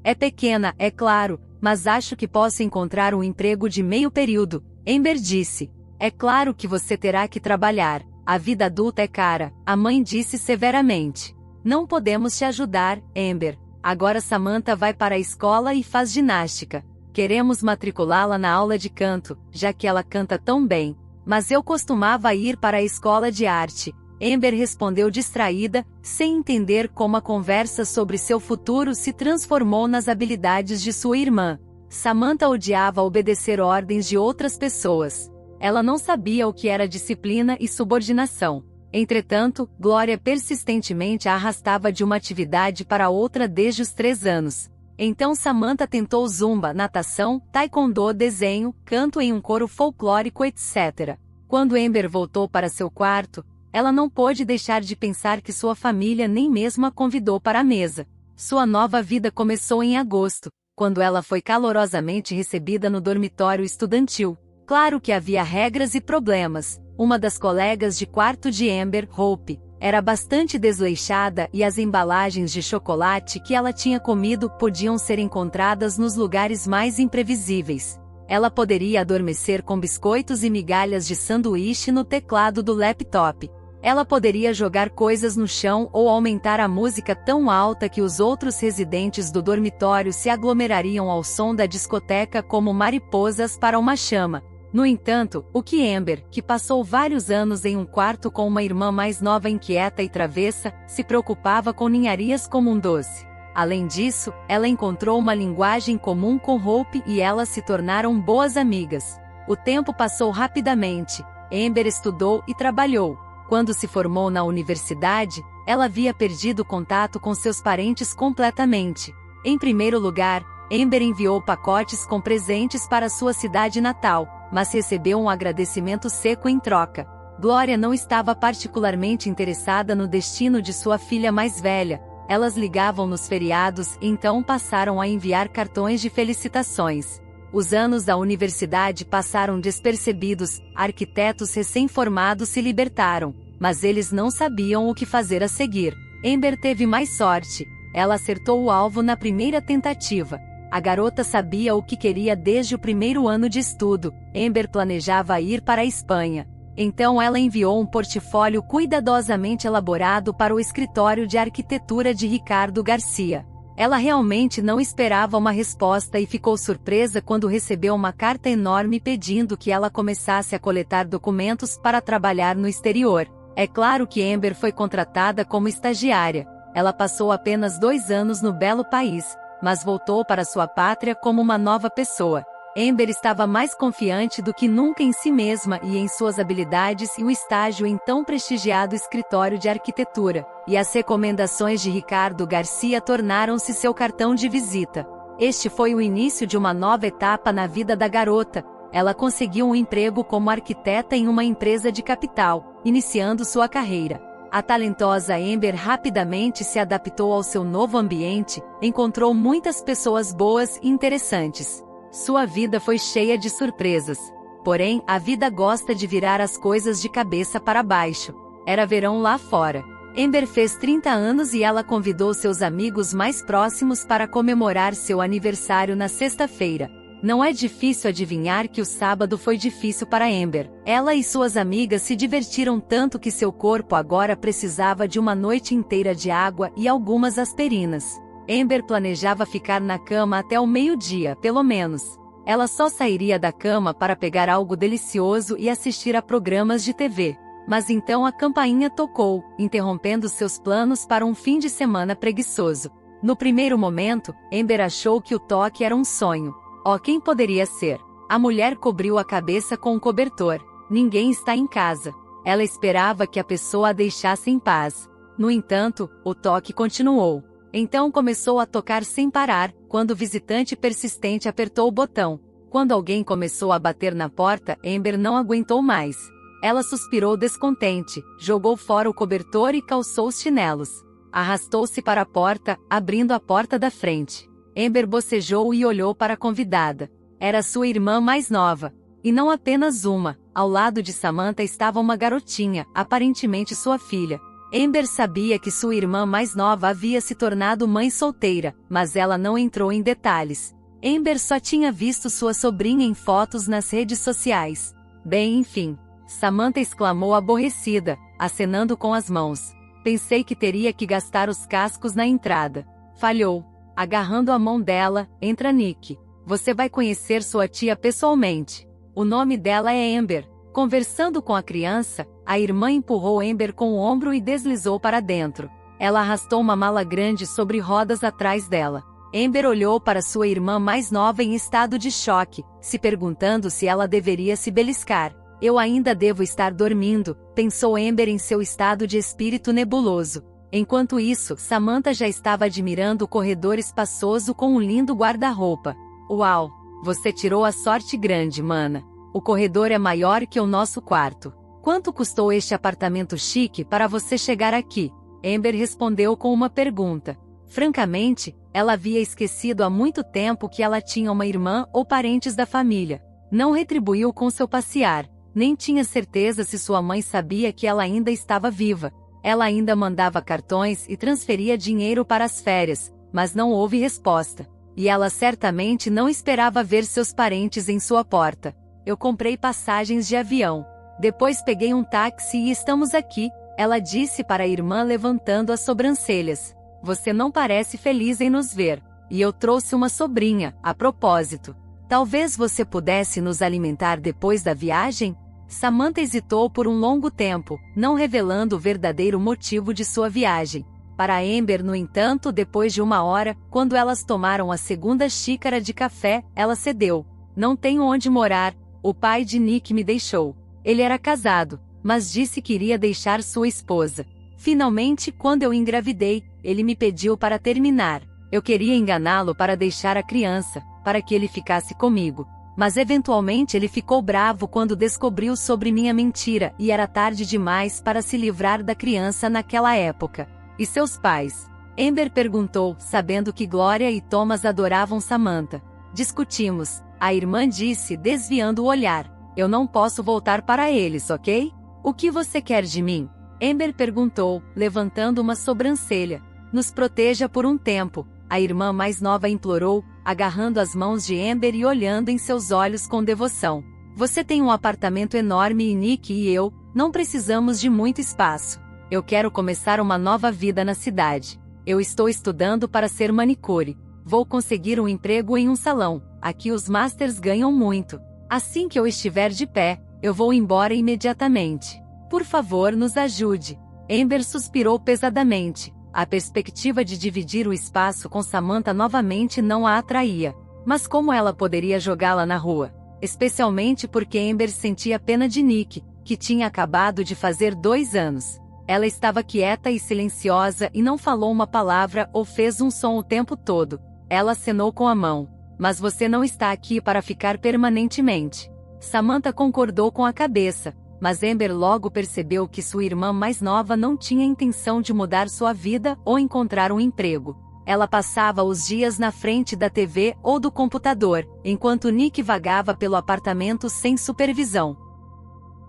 É pequena, é claro, mas acho que posso encontrar um emprego de meio período, Amber disse. É claro que você terá que trabalhar. A vida adulta é cara, a mãe disse severamente. Não podemos te ajudar, Amber. Agora Samantha vai para a escola e faz ginástica. Queremos matriculá-la na aula de canto, já que ela canta tão bem. Mas eu costumava ir para a escola de arte. Amber respondeu distraída, sem entender como a conversa sobre seu futuro se transformou nas habilidades de sua irmã. Samantha odiava obedecer ordens de outras pessoas. Ela não sabia o que era disciplina e subordinação. Entretanto, Glória persistentemente a arrastava de uma atividade para outra desde os 3 anos. Então Samantha tentou zumba, natação, taekwondo, desenho, canto em um coro folclórico, etc. Quando Amber voltou para seu quarto, ela não pôde deixar de pensar que sua família nem mesmo a convidou para a mesa. Sua nova vida começou em agosto, quando ela foi calorosamente recebida no dormitório estudantil. Claro que havia regras e problemas. Uma das colegas de quarto de Amber, Hope, era bastante desleixada e as embalagens de chocolate que ela tinha comido podiam ser encontradas nos lugares mais imprevisíveis. Ela poderia adormecer com biscoitos e migalhas de sanduíche no teclado do laptop. Ela poderia jogar coisas no chão ou aumentar a música tão alta que os outros residentes do dormitório se aglomerariam ao som da discoteca como mariposas para uma chama. No entanto, o que Amber, que passou vários anos em um quarto com uma irmã mais nova inquieta e travessa, se preocupava com ninharias como um doce. Além disso, ela encontrou uma linguagem comum com Hope e elas se tornaram boas amigas. O tempo passou rapidamente. Amber estudou e trabalhou. Quando se formou na universidade, ela havia perdido contato com seus parentes completamente. Em primeiro lugar, Amber enviou pacotes com presentes para sua cidade natal, mas recebeu um agradecimento seco em troca. Glória não estava particularmente interessada no destino de sua filha mais velha. Elas ligavam nos feriados e então passaram a enviar cartões de felicitações. Os anos da universidade passaram despercebidos, arquitetos recém-formados se libertaram, mas eles não sabiam o que fazer a seguir. Amber teve mais sorte. Ela acertou o alvo na primeira tentativa. A garota sabia o que queria desde o primeiro ano de estudo. Amber planejava ir para a Espanha. Então ela enviou um portfólio cuidadosamente elaborado para o escritório de arquitetura de Ricardo Garcia. Ela realmente não esperava uma resposta e ficou surpresa quando recebeu uma carta enorme pedindo que ela começasse a coletar documentos para trabalhar no exterior. É claro que Amber foi contratada como estagiária. Ela passou apenas 2 anos no belo país, mas voltou para sua pátria como uma nova pessoa. Amber estava mais confiante do que nunca em si mesma e em suas habilidades e o estágio em tão prestigiado escritório de arquitetura, e as recomendações de Ricardo Garcia tornaram-se seu cartão de visita. Este foi o início de uma nova etapa na vida da garota. Ela conseguiu um emprego como arquiteta em uma empresa de capital, iniciando sua carreira. A talentosa Amber rapidamente se adaptou ao seu novo ambiente, encontrou muitas pessoas boas e interessantes. Sua vida foi cheia de surpresas. Porém, a vida gosta de virar as coisas de cabeça para baixo. Era verão lá fora. Amber fez 30 anos e ela convidou seus amigos mais próximos para comemorar seu aniversário na sexta-feira. Não é difícil adivinhar que o sábado foi difícil para Amber. Ela e suas amigas se divertiram tanto que seu corpo agora precisava de uma noite inteira de água e algumas aspirinas. Amber planejava ficar na cama até o meio-dia, pelo menos. Ela só sairia da cama para pegar algo delicioso e assistir a programas de TV. Mas então a campainha tocou, interrompendo seus planos para um fim de semana preguiçoso. No primeiro momento, Amber achou que o toque era um sonho. Oh, quem poderia ser? A mulher cobriu a cabeça com um cobertor. Ninguém está em casa. Ela esperava que a pessoa a deixasse em paz. No entanto, o toque continuou. Então começou a tocar sem parar, quando o visitante persistente apertou o botão. Quando alguém começou a bater na porta, Amber não aguentou mais. Ela suspirou descontente, jogou fora o cobertor e calçou os chinelos. Arrastou-se para a porta, abrindo a porta da frente. Amber bocejou e olhou para a convidada. Era sua irmã mais nova. E não apenas uma. Ao lado de Samantha estava uma garotinha, aparentemente sua filha. Amber sabia que sua irmã mais nova havia se tornado mãe solteira, mas ela não entrou em detalhes. Amber só tinha visto sua sobrinha em fotos nas redes sociais. Bem, enfim. Samantha exclamou aborrecida, acenando com as mãos. Pensei que teria que gastar os cascos na entrada. Falhou. Agarrando a mão dela, entra Nick. Você vai conhecer sua tia pessoalmente. O nome dela é Amber. Conversando com a criança, a irmã empurrou Amber com o ombro e deslizou para dentro. Ela arrastou uma mala grande sobre rodas atrás dela. Amber olhou para sua irmã mais nova em estado de choque, se perguntando se ela deveria se beliscar. Eu ainda devo estar dormindo, pensou Amber em seu estado de espírito nebuloso. Enquanto isso, Samantha já estava admirando o corredor espaçoso com um lindo guarda-roupa. Uau! Você tirou a sorte grande, mana. O corredor é maior que o nosso quarto. Quanto custou este apartamento chique para você chegar aqui? Amber respondeu com uma pergunta. Francamente, ela havia esquecido há muito tempo que ela tinha uma irmã ou parentes da família. Não retribuiu com seu passear. Nem tinha certeza se sua mãe sabia que ela ainda estava viva. Ela ainda mandava cartões e transferia dinheiro para as férias, mas não houve resposta. E ela certamente não esperava ver seus parentes em sua porta. Eu comprei passagens de avião. Depois peguei um táxi e estamos aqui, ela disse para a irmã levantando as sobrancelhas. Você não parece feliz em nos ver. E eu trouxe uma sobrinha, a propósito. Talvez você pudesse nos alimentar depois da viagem? Samantha hesitou por um longo tempo, não revelando o verdadeiro motivo de sua viagem. Para Amber, no entanto, depois de uma hora, quando elas tomaram a segunda xícara de café, ela cedeu. Não tenho onde morar, o pai de Nick me deixou. Ele era casado, mas disse que iria deixar sua esposa. Finalmente, quando eu engravidei, ele me pediu para terminar. Eu queria enganá-lo para deixar a criança, para que ele ficasse comigo. Mas eventualmente ele ficou bravo quando descobriu sobre minha mentira e era tarde demais para se livrar da criança naquela época. E seus pais? Amber perguntou, sabendo que Gloria e Thomas adoravam Samantha. Discutimos, a irmã disse, desviando o olhar. Eu não posso voltar para eles, ok? O que você quer de mim? Amber perguntou, levantando uma sobrancelha. Nos proteja por um tempo, a irmã mais nova implorou, agarrando as mãos de Amber e olhando em seus olhos com devoção. Você tem um apartamento enorme e Nick e eu, não precisamos de muito espaço. Eu quero começar uma nova vida na cidade. Eu estou estudando para ser manicure. Vou conseguir um emprego em um salão. Aqui os masters ganham muito. Assim que eu estiver de pé, eu vou embora imediatamente. Por favor, nos ajude. Amber suspirou pesadamente. A perspectiva de dividir o espaço com Samantha novamente não a atraía. Mas como ela poderia jogá-la na rua? Especialmente porque Amber sentia pena de Nick, que tinha acabado de fazer 2 anos. Ela estava quieta e silenciosa e não falou uma palavra ou fez um som o tempo todo. Ela acenou com a mão. Mas você não está aqui para ficar permanentemente. Samantha concordou com a cabeça. Mas Amber logo percebeu que sua irmã mais nova não tinha intenção de mudar sua vida ou encontrar um emprego. Ela passava os dias na frente da TV ou do computador, enquanto Nick vagava pelo apartamento sem supervisão.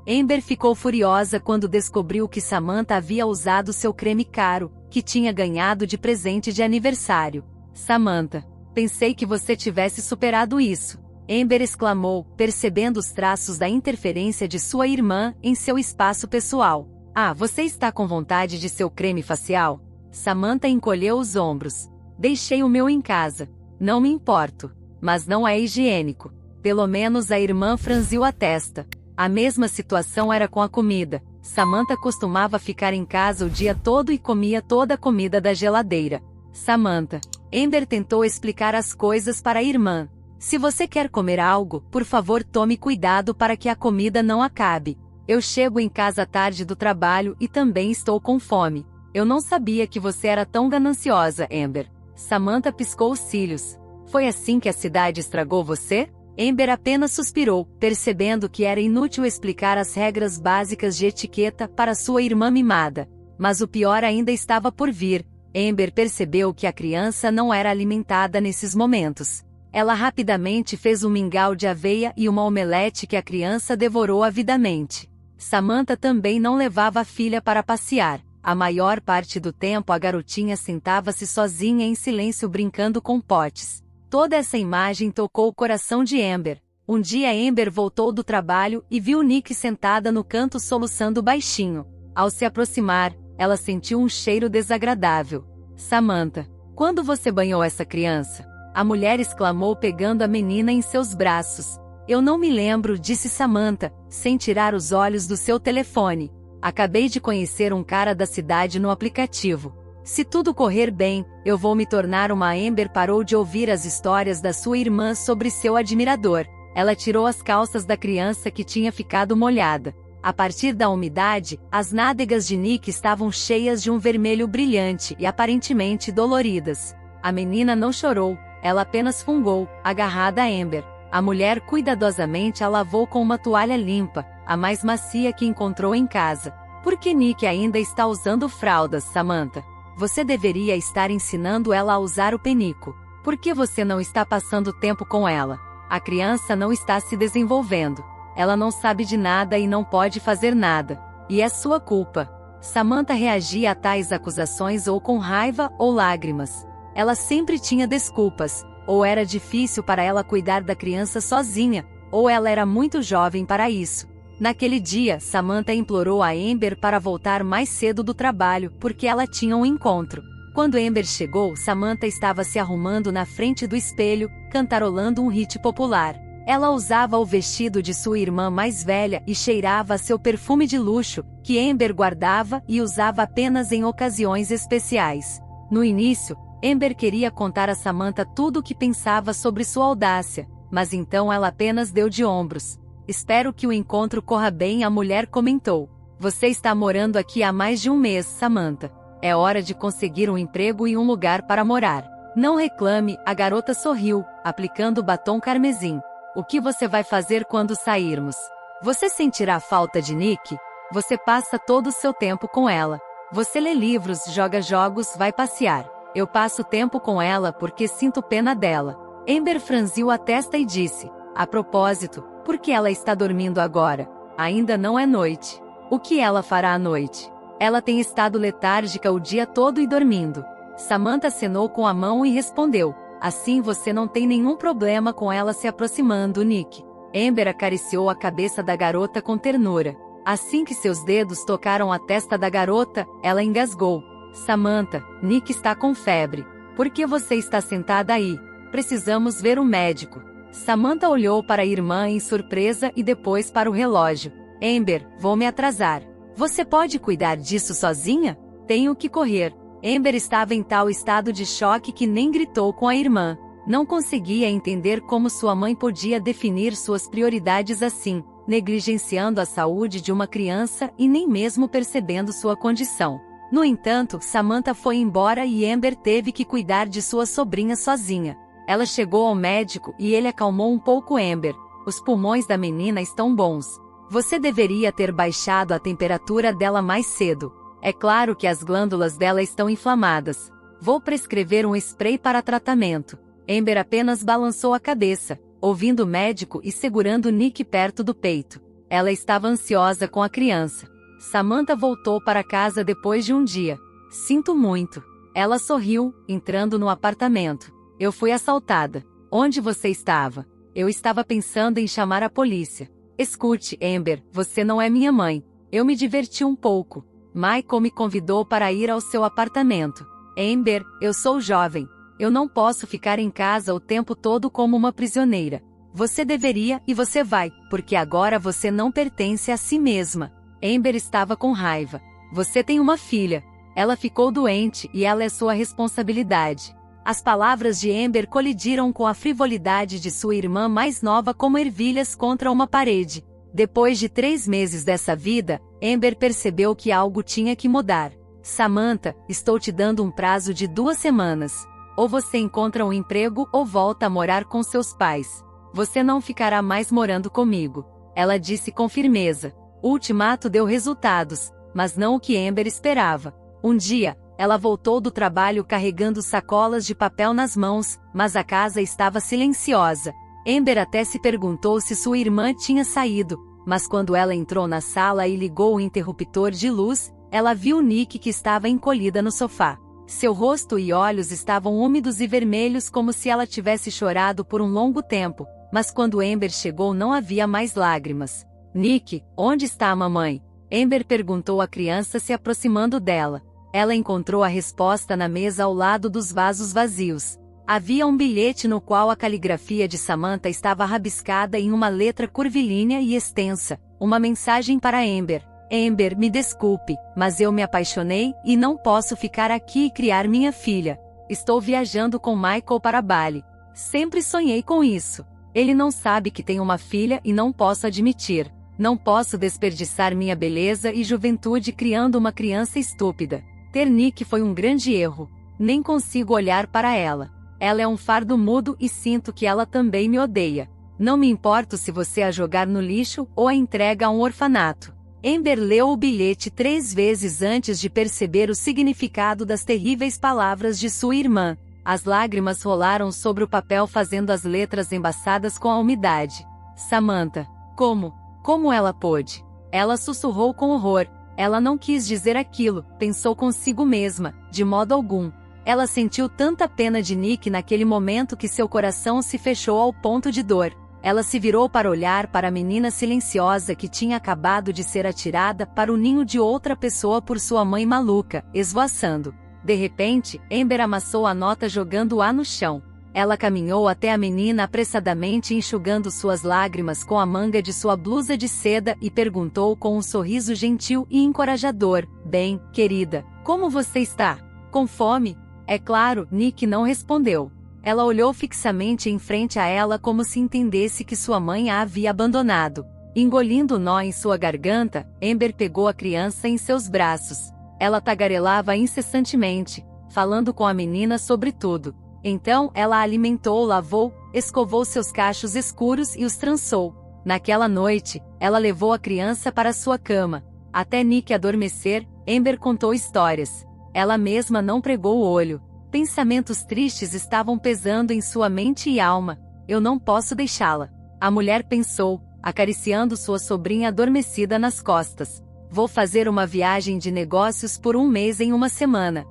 Amber ficou furiosa quando descobriu que Samantha havia usado seu creme caro, que tinha ganhado de presente de aniversário. Samantha, pensei que você tivesse superado isso. Amber exclamou, percebendo os traços da interferência de sua irmã em seu espaço pessoal. Ah, você está com vontade de seu creme facial? Samantha encolheu os ombros. Deixei o meu em casa. Não me importo. Mas não é higiênico. Pelo menos a irmã franziu a testa. A mesma situação era com a comida. Samantha costumava ficar em casa o dia todo e comia toda a comida da geladeira. Samantha. Amber tentou explicar as coisas para a irmã. Se você quer comer algo, por favor tome cuidado para que a comida não acabe. Eu chego em casa tarde do trabalho e também estou com fome. Eu não sabia que você era tão gananciosa, Amber. Samantha piscou os cílios. Foi assim que a cidade estragou você? Amber apenas suspirou, percebendo que era inútil explicar as regras básicas de etiqueta para sua irmã mimada. Mas o pior ainda estava por vir. Amber percebeu que a criança não era alimentada nesses momentos. Ela rapidamente fez um mingau de aveia e uma omelete que a criança devorou avidamente. Samantha também não levava a filha para passear. A maior parte do tempo a garotinha sentava-se sozinha em silêncio brincando com potes. Toda essa imagem tocou o coração de Amber. Um dia Amber voltou do trabalho e viu Nick sentada no canto soluçando baixinho. Ao se aproximar, ela sentiu um cheiro desagradável. Samantha, quando você banhou essa criança? A mulher exclamou pegando a menina em seus braços. Eu não me lembro, disse Samantha, sem tirar os olhos do seu telefone. Acabei de conhecer um cara da cidade no aplicativo. Se tudo correr bem, eu vou me tornar uma. Amber parou de ouvir as histórias da sua irmã sobre seu admirador. Ela tirou as calças da criança que tinha ficado molhada. A partir da umidade, as nádegas de Nick estavam cheias de um vermelho brilhante e aparentemente doloridas. A menina não chorou, ela apenas fungou, agarrada a Amber. A mulher cuidadosamente a lavou com uma toalha limpa, a mais macia que encontrou em casa. Por que Nick ainda está usando fraldas, Samantha? Você deveria estar ensinando ela a usar o penico. Por que você não está passando tempo com ela? A criança não está se desenvolvendo. Ela não sabe de nada e não pode fazer nada. E é sua culpa. Samantha reagia a tais acusações ou com raiva ou lágrimas. Ela sempre tinha desculpas. Ou era difícil para ela cuidar da criança sozinha, ou ela era muito jovem para isso. Naquele dia, Samantha implorou a Amber para voltar mais cedo do trabalho, porque ela tinha um encontro. Quando Amber chegou, Samantha estava se arrumando na frente do espelho, cantarolando um hit popular. Ela usava o vestido de sua irmã mais velha e cheirava a seu perfume de luxo, que Amber guardava e usava apenas em ocasiões especiais. No início, Amber queria contar a Samantha tudo o que pensava sobre sua audácia, mas então ela apenas deu de ombros. Espero que o encontro corra bem, a mulher comentou. Você está morando aqui há mais de um mês, Samantha. É hora de conseguir um emprego e um lugar para morar. Não reclame, a garota sorriu, aplicando batom carmesim. O que você vai fazer quando sairmos? Você sentirá falta de Nick? Você passa todo o seu tempo com ela. Você lê livros, joga jogos, vai passear. Eu passo tempo com ela porque sinto pena dela. Amber franziu a testa e disse, a propósito, por que ela está dormindo agora? Ainda não é noite. O que ela fará à noite? Ela tem estado letárgica o dia todo e dormindo. Samantha acenou com a mão e respondeu, assim você não tem nenhum problema com ela se aproximando, Nick. Amber acariciou a cabeça da garota com ternura. Assim que seus dedos tocaram a testa da garota, ela engasgou. Samantha, Nick está com febre. Por que você está sentada aí? Precisamos ver um médico. Samantha olhou para a irmã em surpresa e depois para o relógio. Amber, vou me atrasar. Você pode cuidar disso sozinha? Tenho que correr. Amber estava em tal estado de choque que nem gritou com a irmã. Não conseguia entender como sua mãe podia definir suas prioridades assim, negligenciando a saúde de uma criança e nem mesmo percebendo sua condição. No entanto, Samantha foi embora e Amber teve que cuidar de sua sobrinha sozinha. Ela chegou ao médico e ele acalmou um pouco Amber. Os pulmões da menina estão bons. Você deveria ter baixado a temperatura dela mais cedo. É claro que as glândulas dela estão inflamadas. Vou prescrever um spray para tratamento. Amber apenas balançou a cabeça, ouvindo o médico e segurando Nick perto do peito. Ela estava ansiosa com a criança. Samantha voltou para casa depois de um dia. Sinto muito. Ela sorriu, entrando no apartamento. Eu fui assaltada. Onde você estava? Eu estava pensando em chamar a polícia. Escute, Amber, você não é minha mãe. Eu me diverti um pouco. Michael me convidou para ir ao seu apartamento. Amber, eu sou jovem. Eu não posso ficar em casa o tempo todo como uma prisioneira. Você deveria e você vai, porque agora você não pertence a si mesma. Amber estava com raiva. Você tem uma filha. Ela ficou doente e ela é sua responsabilidade. As palavras de Amber colidiram com a frivolidade de sua irmã mais nova como ervilhas contra uma parede. Depois de 3 meses dessa vida, Amber percebeu que algo tinha que mudar. Samantha, estou te dando um prazo de 2 semanas. Ou você encontra um emprego ou volta a morar com seus pais. Você não ficará mais morando comigo. Ela disse com firmeza. O ultimato deu resultados, mas não o que Amber esperava. Um dia, ela voltou do trabalho carregando sacolas de papel nas mãos, mas a casa estava silenciosa. Amber até se perguntou se sua irmã tinha saído, mas quando ela entrou na sala e ligou o interruptor de luz, ela viu Nick que estava encolhida no sofá. Seu rosto e olhos estavam úmidos e vermelhos como se ela tivesse chorado por um longo tempo, mas quando Amber chegou não havia mais lágrimas. Nick, onde está a mamãe? Amber perguntou à criança se aproximando dela. Ela encontrou a resposta na mesa ao lado dos vasos vazios. Havia um bilhete no qual a caligrafia de Samantha estava rabiscada em uma letra curvilínea e extensa, uma mensagem para Amber. Amber, me desculpe, mas eu me apaixonei e não posso ficar aqui e criar minha filha. Estou viajando com Michael para Bali. Sempre sonhei com isso. Ele não sabe que tenho uma filha e não posso admitir. Não posso desperdiçar minha beleza e juventude criando uma criança estúpida. Ter Nick foi um grande erro. Nem consigo olhar para ela. Ela é um fardo mudo e sinto que ela também me odeia. Não me importo se você a jogar no lixo ou a entrega a um orfanato. Amber leu o bilhete 3 vezes antes de perceber o significado das terríveis palavras de sua irmã. As lágrimas rolaram sobre o papel fazendo as letras embaçadas com a umidade. Samantha. Como ela pôde? Ela sussurrou com horror. Ela não quis dizer aquilo, pensou consigo mesma, de modo algum. Ela sentiu tanta pena de Nick naquele momento que seu coração se fechou ao ponto de dor. Ela se virou para olhar para a menina silenciosa que tinha acabado de ser atirada para o ninho de outra pessoa por sua mãe maluca, esvoaçando. De repente, Amber amassou a nota jogando-a no chão. Ela caminhou até a menina apressadamente enxugando suas lágrimas com a manga de sua blusa de seda e perguntou com um sorriso gentil e encorajador: Bem, querida, como você está? Com fome? É claro, Nick não respondeu. Ela olhou fixamente em frente a ela como se entendesse que sua mãe a havia abandonado. Engolindo o nó em sua garganta, Amber pegou a criança em seus braços. Ela tagarelava incessantemente, falando com a menina sobre tudo. Então ela a alimentou, lavou, escovou seus cachos escuros e os trançou. Naquela noite, ela levou a criança para sua cama. Até Nick adormecer, Amber contou histórias. Ela mesma não pregou o olho. Pensamentos tristes estavam pesando em sua mente e alma. Eu não posso deixá-la. A mulher pensou, acariciando sua sobrinha adormecida nas costas. Vou fazer uma viagem de negócios por 1 mês em 1 semana.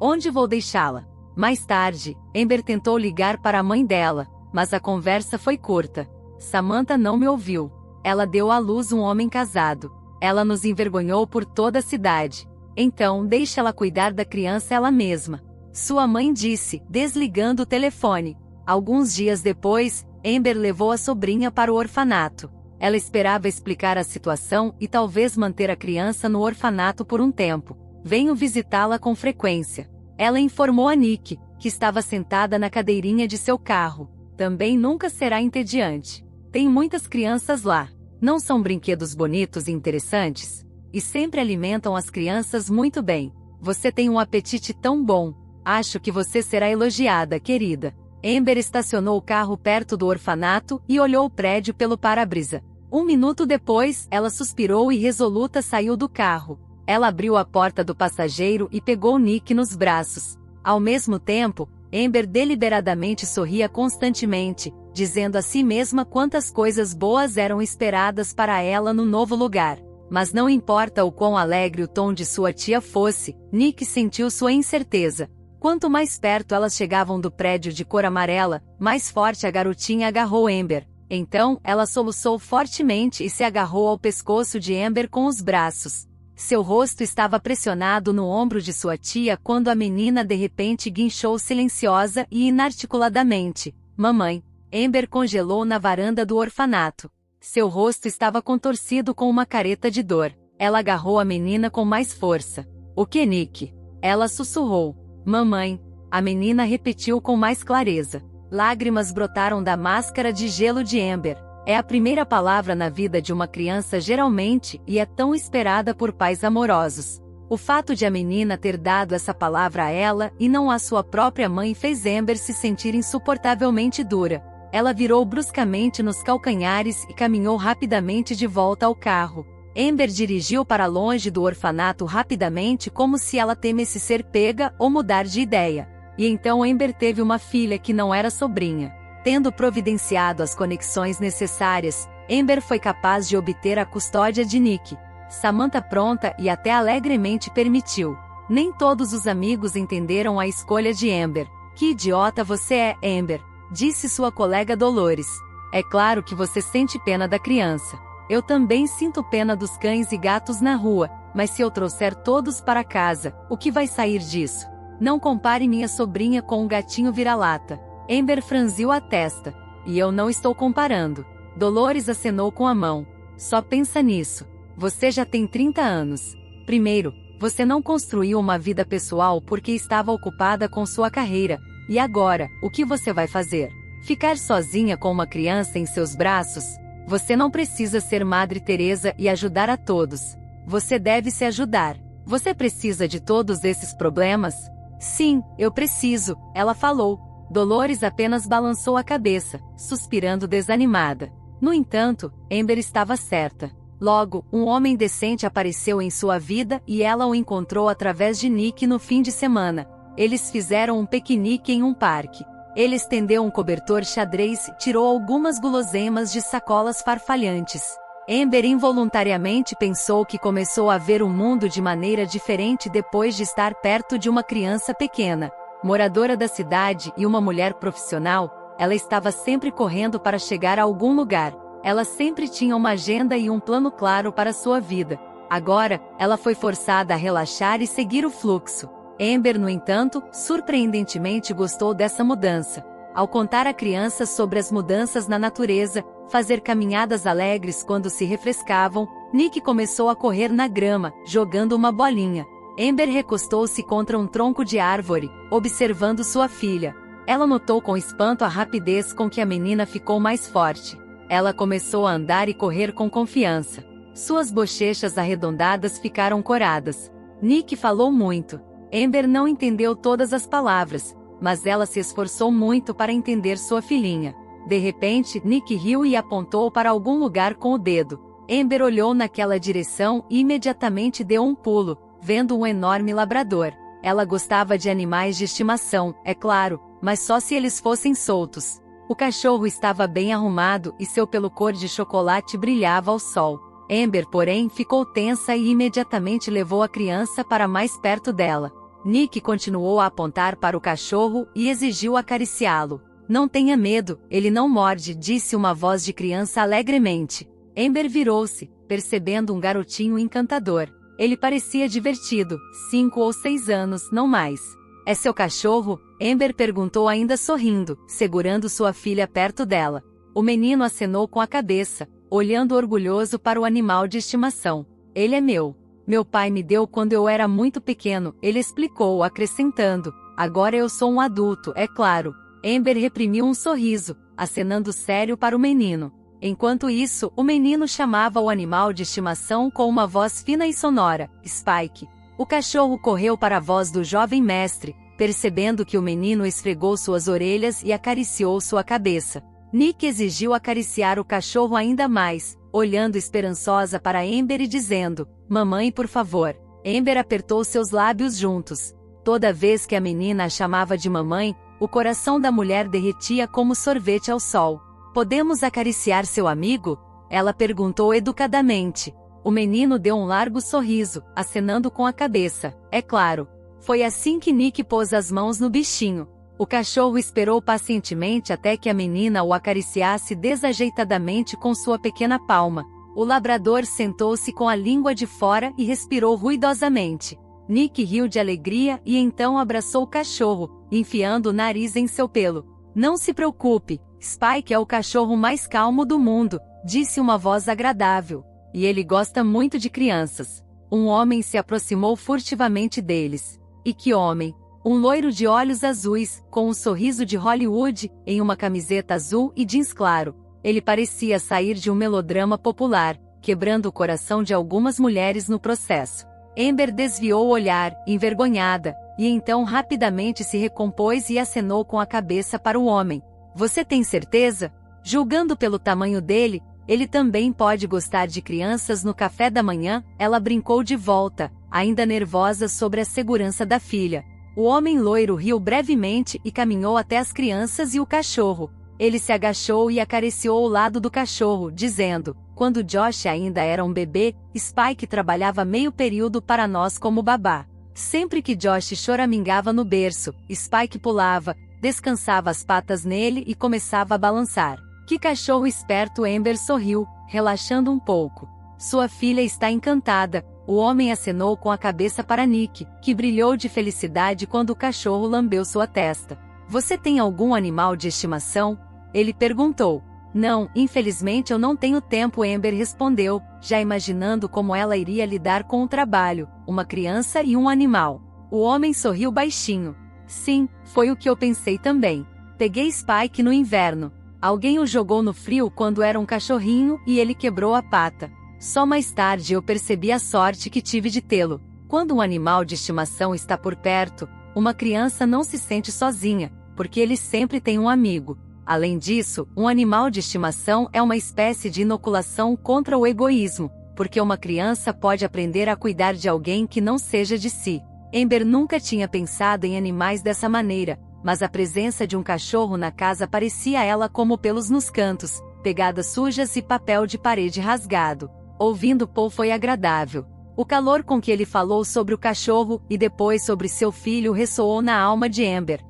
Onde vou deixá-la? Mais tarde, Amber tentou ligar para a mãe dela, mas a conversa foi curta. Samantha não me ouviu. Ela deu à luz um homem casado. Ela nos envergonhou por toda a cidade. Então deixe ela cuidar da criança ela mesma. Sua mãe disse, desligando o telefone. Alguns dias depois, Amber levou a sobrinha para o orfanato. Ela esperava explicar a situação e talvez manter a criança no orfanato por um tempo. Venho visitá-la com frequência. Ela informou a Nick, que estava sentada na cadeirinha de seu carro. Também nunca será entediante. Tem muitas crianças lá. Não são brinquedos bonitos e interessantes? E sempre alimentam as crianças muito bem. Você tem um apetite tão bom. Acho que você será elogiada, querida. Amber estacionou o carro perto do orfanato e olhou o prédio pelo para-brisa. 1 minuto depois, ela suspirou e resoluta saiu do carro. Ela abriu a porta do passageiro e pegou Nick nos braços. Ao mesmo tempo, Amber deliberadamente sorria constantemente, dizendo a si mesma quantas coisas boas eram esperadas para ela no novo lugar. Mas não importa o quão alegre o tom de sua tia fosse, Nick sentiu sua incerteza. Quanto mais perto elas chegavam do prédio de cor amarela, mais forte a garotinha agarrou Amber. Então, ela soluçou fortemente e se agarrou ao pescoço de Amber com os braços. Seu rosto estava pressionado no ombro de sua tia quando a menina de repente guinchou silenciosa e inarticuladamente. Mamãe. Amber congelou na varanda do orfanato. Seu rosto estava contorcido com uma careta de dor. Ela agarrou a menina com mais força. O que, Nick? Ela sussurrou. Mamãe. A menina repetiu com mais clareza. Lágrimas brotaram da máscara de gelo de Amber. É a primeira palavra na vida de uma criança geralmente e é tão esperada por pais amorosos. O fato de a menina ter dado essa palavra a ela e não à sua própria mãe fez Amber se sentir insuportavelmente dura. Ela virou bruscamente nos calcanhares e caminhou rapidamente de volta ao carro. Amber dirigiu para longe do orfanato rapidamente como se ela temesse ser pega ou mudar de ideia. E então Amber teve uma filha que não era sobrinha. Tendo providenciado as conexões necessárias, Amber foi capaz de obter a custódia de Nick. Samantha pronta e até alegremente permitiu. Nem todos os amigos entenderam a escolha de Amber. Que idiota você é, Amber, disse sua colega Dolores. É claro que você sente pena da criança. Eu também sinto pena dos cães e gatos na rua, mas se eu trouxer todos para casa, o que vai sair disso? Não compare minha sobrinha com um gatinho vira-lata. Amber franziu a testa. E eu não estou comparando. Dolores acenou com a mão. Só pensa nisso. Você já tem 30 anos. Primeiro, você não construiu uma vida pessoal porque estava ocupada com sua carreira. E agora, o que você vai fazer? Ficar sozinha com uma criança em seus braços? Você não precisa ser Madre Teresa e ajudar a todos. Você deve se ajudar. Você precisa de todos esses problemas? Sim, eu preciso, ela falou. Dolores apenas balançou a cabeça, suspirando desanimada. No entanto, Amber estava certa. Logo, um homem decente apareceu em sua vida e ela o encontrou através de Nick no fim de semana. Eles fizeram um piquenique em um parque. Ele estendeu um cobertor xadrez e tirou algumas guloseimas de sacolas farfalhantes. Amber involuntariamente pensou que começou a ver o mundo de maneira diferente depois de estar perto de uma criança pequena. Moradora da cidade e uma mulher profissional, ela estava sempre correndo para chegar a algum lugar. Ela sempre tinha uma agenda e um plano claro para sua vida. Agora, ela foi forçada a relaxar e seguir o fluxo. Amber, no entanto, surpreendentemente gostou dessa mudança. Ao contar a criança sobre as mudanças na natureza, fazer caminhadas alegres quando se refrescavam, Nick começou a correr na grama, jogando uma bolinha. Amber recostou-se contra um tronco de árvore, observando sua filha. Ela notou com espanto a rapidez com que a menina ficou mais forte. Ela começou a andar e correr com confiança. Suas bochechas arredondadas ficaram coradas. Nick falou muito. Amber não entendeu todas as palavras, mas ela se esforçou muito para entender sua filhinha. De repente, Nick riu e apontou para algum lugar com o dedo. Amber olhou naquela direção e imediatamente deu um pulo, vendo um enorme labrador. Ela gostava de animais de estimação, é claro, mas só se eles fossem soltos. O cachorro estava bem arrumado e seu pelo cor de chocolate brilhava ao sol. Amber, porém, ficou tensa e imediatamente levou a criança para mais perto dela. Nick continuou a apontar para o cachorro e exigiu acariciá-lo. Não tenha medo, ele não morde, disse uma voz de criança alegremente. Amber virou-se, percebendo um garotinho encantador. Ele parecia divertido, 5 ou 6 anos, não mais. É seu cachorro? Amber perguntou ainda sorrindo, segurando sua filha perto dela. O menino acenou com a cabeça, olhando orgulhoso para o animal de estimação. Ele é meu. Meu pai me deu quando eu era muito pequeno, ele explicou, acrescentando. Agora eu sou um adulto, é claro. Amber reprimiu um sorriso, acenando sério para o menino. Enquanto isso, o menino chamava o animal de estimação com uma voz fina e sonora, Spike. O cachorro correu para a voz do jovem mestre, percebendo que o menino esfregou suas orelhas e acariciou sua cabeça. Nick exigiu acariciar o cachorro ainda mais, olhando esperançosa para Amber e dizendo, mamãe por favor. Amber apertou seus lábios juntos. Toda vez que a menina a chamava de mamãe, o coração da mulher derretia como sorvete ao sol. Podemos acariciar seu amigo? Ela perguntou educadamente. O menino deu um largo sorriso, acenando com a cabeça. É claro. Foi assim que Nick pôs as mãos no bichinho. O cachorro esperou pacientemente até que a menina o acariciasse desajeitadamente com sua pequena palma. O labrador sentou-se com a língua de fora e respirou ruidosamente. Nick riu de alegria e então abraçou o cachorro, enfiando o nariz em seu pelo. Não se preocupe, Spike é o cachorro mais calmo do mundo, disse uma voz agradável. E ele gosta muito de crianças. Um homem se aproximou furtivamente deles. E que homem! Um loiro de olhos azuis, com um sorriso de Hollywood, em uma camiseta azul e jeans claro. Ele parecia sair de um melodrama popular, quebrando o coração de algumas mulheres no processo. Amber desviou o olhar, envergonhada, e então rapidamente se recompôs e acenou com a cabeça para o homem. Você tem certeza? Julgando pelo tamanho dele, ele também pode gostar de crianças no café da manhã, ela brincou de volta, ainda nervosa sobre a segurança da filha. O homem loiro riu brevemente e caminhou até as crianças e o cachorro. Ele se agachou e acariciou o lado do cachorro, dizendo, quando Josh ainda era um bebê, Spike trabalhava meio período para nós como babá. Sempre que Josh choramingava no berço, Spike pulava, descansava as patas nele e começava a balançar. Que cachorro esperto! Amber sorriu, relaxando um pouco. Sua filha está encantada. O homem acenou com a cabeça para Nick, que brilhou de felicidade quando o cachorro lambeu sua testa. Você tem algum animal de estimação? Ele perguntou. Não, infelizmente eu não tenho tempo, Amber respondeu, já imaginando como ela iria lidar com o trabalho, uma criança e um animal. O homem sorriu baixinho. Sim, foi o que eu pensei também. Peguei Spike no inverno. Alguém o jogou no frio quando era um cachorrinho e ele quebrou a pata. Só mais tarde eu percebi a sorte que tive de tê-lo. Quando um animal de estimação está por perto, uma criança não se sente sozinha, porque ele sempre tem um amigo. Além disso, um animal de estimação é uma espécie de inoculação contra o egoísmo, porque uma criança pode aprender a cuidar de alguém que não seja de si. Amber nunca tinha pensado em animais dessa maneira, mas a presença de um cachorro na casa parecia a ela como pelos nos cantos, pegadas sujas e papel de parede rasgado. Ouvindo Paul foi agradável. O calor com que ele falou sobre o cachorro e depois sobre seu filho ressoou na alma de Amber.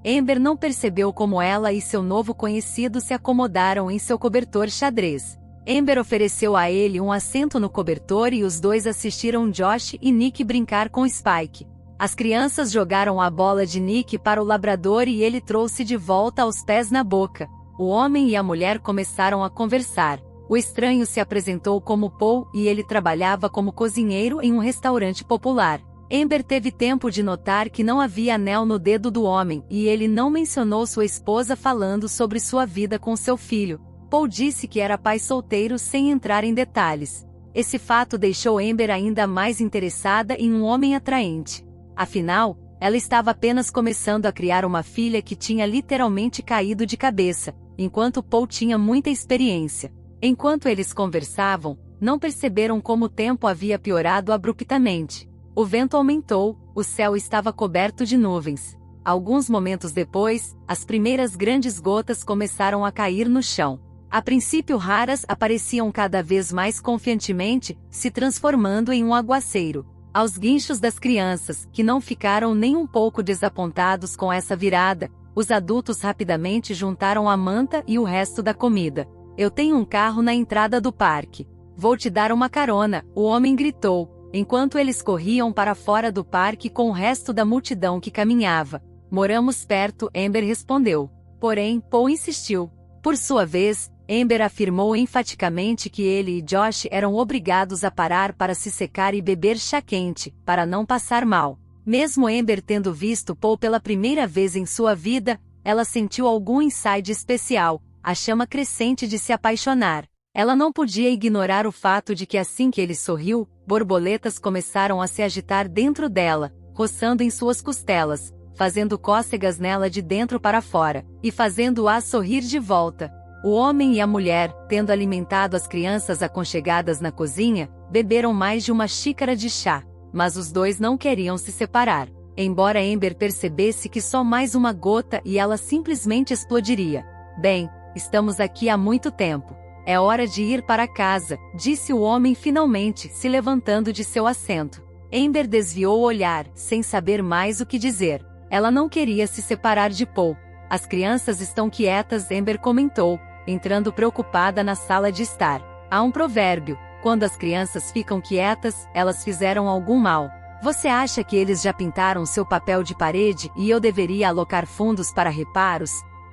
Amber não percebeu como ela e seu novo conhecido se acomodaram em seu cobertor xadrez. Amber ofereceu a ele um assento no cobertor e os dois assistiram Josh e Nick brincar com Spike. As crianças jogaram a bola de Nick para o labrador e ele trouxe de volta aos pés na boca. O homem e a mulher começaram a conversar. O estranho se apresentou como Paul e ele trabalhava como cozinheiro em um restaurante popular. Amber teve tempo de notar que não havia anel no dedo do homem e ele não mencionou sua esposa falando sobre sua vida com seu filho. Paul disse que era pai solteiro sem entrar em detalhes. Esse fato deixou Amber ainda mais interessada em um homem atraente. Afinal, ela estava apenas começando a criar uma filha que tinha literalmente caído de cabeça, enquanto Paul tinha muita experiência. Enquanto eles conversavam, não perceberam como o tempo havia piorado abruptamente. O vento aumentou, o céu estava coberto de nuvens. Alguns momentos depois, as primeiras grandes gotas começaram a cair no chão. A princípio raras, apareciam cada vez mais confiantemente, se transformando em um aguaceiro. Aos guinchos das crianças, que não ficaram nem um pouco desapontados com essa virada, os adultos rapidamente juntaram a manta e o resto da comida. Eu tenho um carro na entrada do parque. Vou te dar uma carona, o homem gritou, enquanto eles corriam para fora do parque com o resto da multidão que caminhava. Moramos perto, Amber respondeu. Porém, Paul insistiu. Por sua vez, Amber afirmou enfaticamente que ele e Josh eram obrigados a parar para se secar e beber chá quente, para não passar mal. Mesmo Amber tendo visto Paul pela primeira vez em sua vida, ela sentiu algum insight especial, a chama crescente de se apaixonar. Ela não podia ignorar o fato de que assim que ele sorriu, borboletas começaram a se agitar dentro dela, roçando em suas costelas, fazendo cócegas nela de dentro para fora, e fazendo-a sorrir de volta. O homem e a mulher, tendo alimentado as crianças aconchegadas na cozinha, beberam mais de uma xícara de chá, mas os dois não queriam se separar. embora Amber percebesse que só mais uma gota e ela simplesmente explodiria. Bem, estamos aqui há muito tempo. É hora de ir para casa, disse o homem finalmente, se levantando de seu assento. Amber desviou o olhar, sem saber mais o que dizer. Ela não queria se separar de Paul. As crianças estão quietas, Amber comentou, entrando preocupada na sala de estar. Há um provérbio: quando as crianças ficam quietas, elas fizeram algum mal. Você acha que eles já pintaram seu papel de parede e eu deveria alocar fundos para reparos?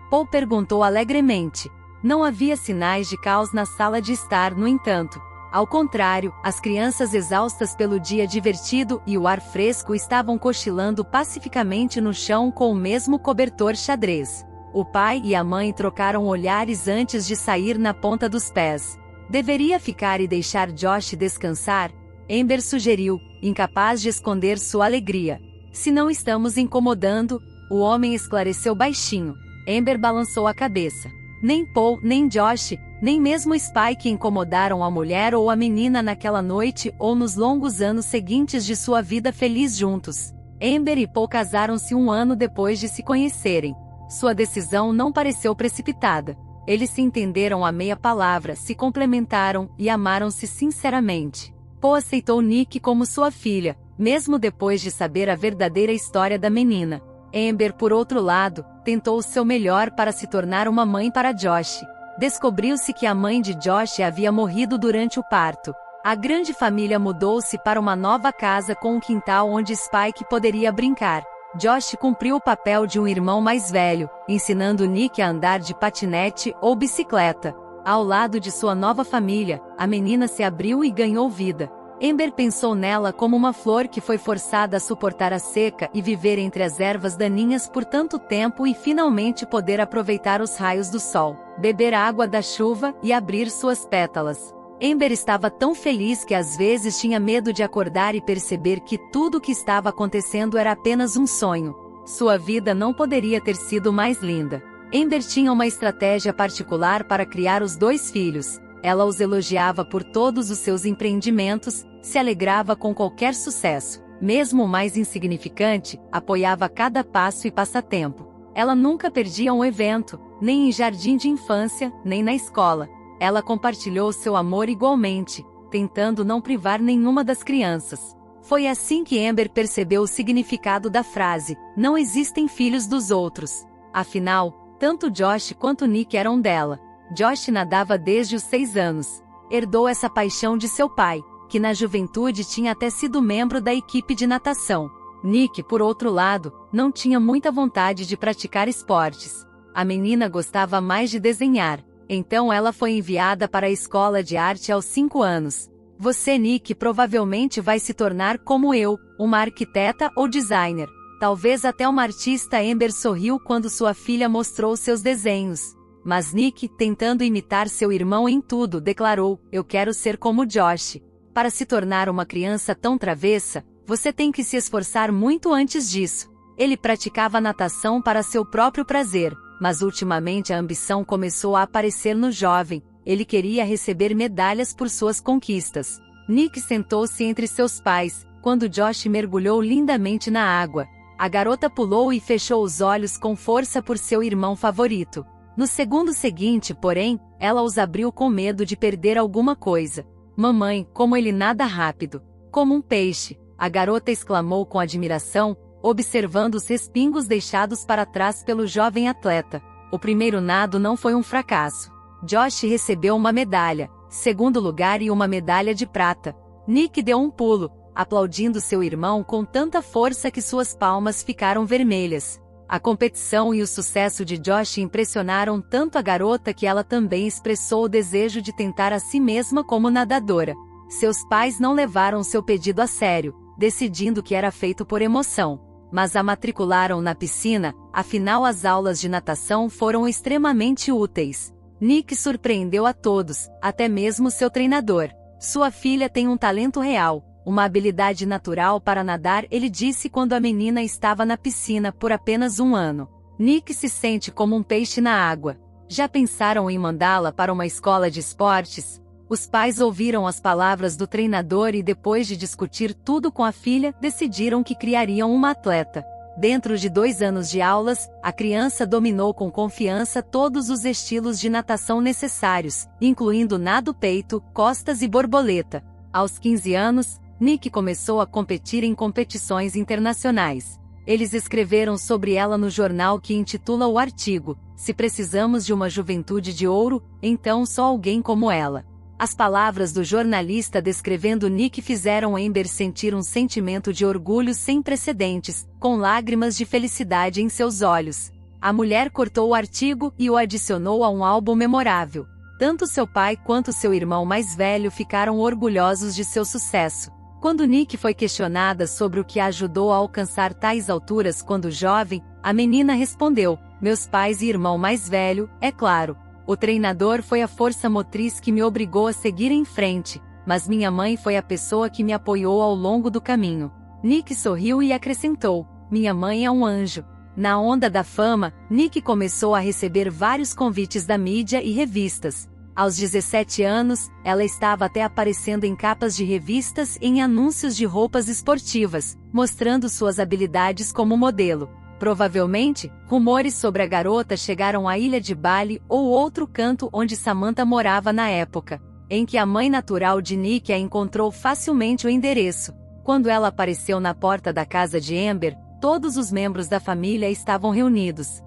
Paul perguntou alegremente. Não havia sinais de caos na sala de estar, no entanto. Ao contrário, as crianças exaustas pelo dia divertido e o ar fresco estavam cochilando pacificamente no chão com o mesmo cobertor xadrez. O pai e a mãe trocaram olhares antes de sair na ponta dos pés. Deveria ficar e deixar Josh descansar? Amber sugeriu, incapaz de esconder sua alegria. Se não estamos incomodando, o homem esclareceu baixinho. Amber balançou a cabeça. Nem Paul, nem Josh, nem mesmo Spike incomodaram a mulher ou a menina naquela noite ou nos longos anos seguintes de sua vida feliz juntos. Amber e Paul casaram-se um ano depois de se conhecerem. Sua decisão não pareceu precipitada. Eles se entenderam à meia palavra, se complementaram e amaram-se sinceramente. Paul aceitou Nick como sua filha, mesmo depois de saber a verdadeira história da menina. Amber, por outro lado, tentou o seu melhor para se tornar uma mãe para Josh. Descobriu-se que a mãe de Josh havia morrido durante o parto. A grande família mudou-se para uma nova casa com um quintal onde Spike poderia brincar. Josh cumpriu o papel de um irmão mais velho, ensinando Nick a andar de patinete ou bicicleta. Ao lado de sua nova família, a menina se abriu e ganhou vida. Amber pensou nela como uma flor que foi forçada a suportar a seca e viver entre as ervas daninhas por tanto tempo e finalmente poder aproveitar os raios do sol, beber a água da chuva e abrir suas pétalas. Amber estava tão feliz que às vezes tinha medo de acordar e perceber que tudo o que estava acontecendo era apenas um sonho. Sua vida não poderia ter sido mais linda. Amber tinha uma estratégia particular para criar os dois filhos. Ela os elogiava por todos os seus empreendimentos, se alegrava com qualquer sucesso. Mesmo o mais insignificante, apoiava cada passo e passatempo. Ela nunca perdia um evento, nem em jardim de infância, nem na escola. Ela compartilhou seu amor igualmente, tentando não privar nenhuma das crianças. Foi assim que Amber percebeu o significado da frase: não existem filhos dos outros. Afinal, tanto Josh quanto Nick eram dela. Josh nadava desde os 6 anos. Herdou essa paixão de seu pai, que na juventude tinha até sido membro da equipe de natação. Nick, por outro lado, não tinha muita vontade de praticar esportes. A menina gostava mais de desenhar, então ela foi enviada para a escola de arte aos 5 anos. Você, Nick, provavelmente vai se tornar como eu, uma arquiteta ou designer. Talvez até uma artista. Amber sorriu quando sua filha mostrou seus desenhos. Mas Nick, tentando imitar seu irmão em tudo, declarou: eu quero ser como Josh. Para se tornar uma criança tão travessa, você tem que se esforçar muito antes disso. Ele praticava natação para seu próprio prazer, mas ultimamente a ambição começou a aparecer no jovem. Ele queria receber medalhas por suas conquistas. Nick sentou-se entre seus pais, quando Josh mergulhou lindamente na água. A garota pulou e fechou os olhos com força por seu irmão favorito. No segundo seguinte, porém, ela os abriu com medo de perder alguma coisa. Mamãe, como ele nada rápido! Como um peixe! A garota exclamou com admiração, observando os respingos deixados para trás pelo jovem atleta. O primeiro nado não foi um fracasso. Josh recebeu uma medalha, segundo lugar e uma medalha de prata. Nick deu um pulo, aplaudindo seu irmão com tanta força que suas palmas ficaram vermelhas. A competição e o sucesso de Josh impressionaram tanto a garota que ela também expressou o desejo de tentar a si mesma como nadadora. Seus pais não levaram seu pedido a sério, decidindo que era feito por emoção. Mas a matricularam na piscina, afinal as aulas de natação foram extremamente úteis. Nick surpreendeu a todos, até mesmo seu treinador. Sua filha tem um talento real, uma habilidade natural para nadar, ele disse quando a menina estava na piscina por apenas 1 ano. Nick se sente como um peixe na água. Já pensaram em mandá-la para uma escola de esportes? Os pais ouviram as palavras do treinador e, depois de discutir tudo com a filha, decidiram que criariam uma atleta. Dentro de 2 anos de aulas, a criança dominou com confiança todos os estilos de natação necessários, incluindo nado peito, costas e borboleta. Aos 15 anos, Nick começou a competir em competições internacionais. Eles escreveram sobre ela no jornal que intitula o artigo: "Se precisamos de uma juventude de ouro, então só alguém como ela." As palavras do jornalista descrevendo Nick fizeram Amber sentir um sentimento de orgulho sem precedentes, com lágrimas de felicidade em seus olhos. A mulher cortou o artigo e o adicionou a um álbum memorável. Tanto seu pai quanto seu irmão mais velho ficaram orgulhosos de seu sucesso. Quando Nick foi questionada sobre o que a ajudou a alcançar tais alturas quando jovem, a menina respondeu: "Meus pais e irmão mais velho, é claro. O treinador foi a força motriz que me obrigou a seguir em frente, mas minha mãe foi a pessoa que me apoiou ao longo do caminho." Nick sorriu e acrescentou: "Minha mãe é um anjo." Na onda da fama, Nick começou a receber vários convites da mídia e revistas. Aos 17 anos, ela estava até aparecendo em capas de revistas e em anúncios de roupas esportivas, mostrando suas habilidades como modelo. Provavelmente, rumores sobre a garota chegaram à ilha de Bali ou outro canto onde Samantha morava na época, em que a mãe natural de Nick a encontrou facilmente o endereço. Quando ela apareceu na porta da casa de Amber, todos os membros da família estavam reunidos.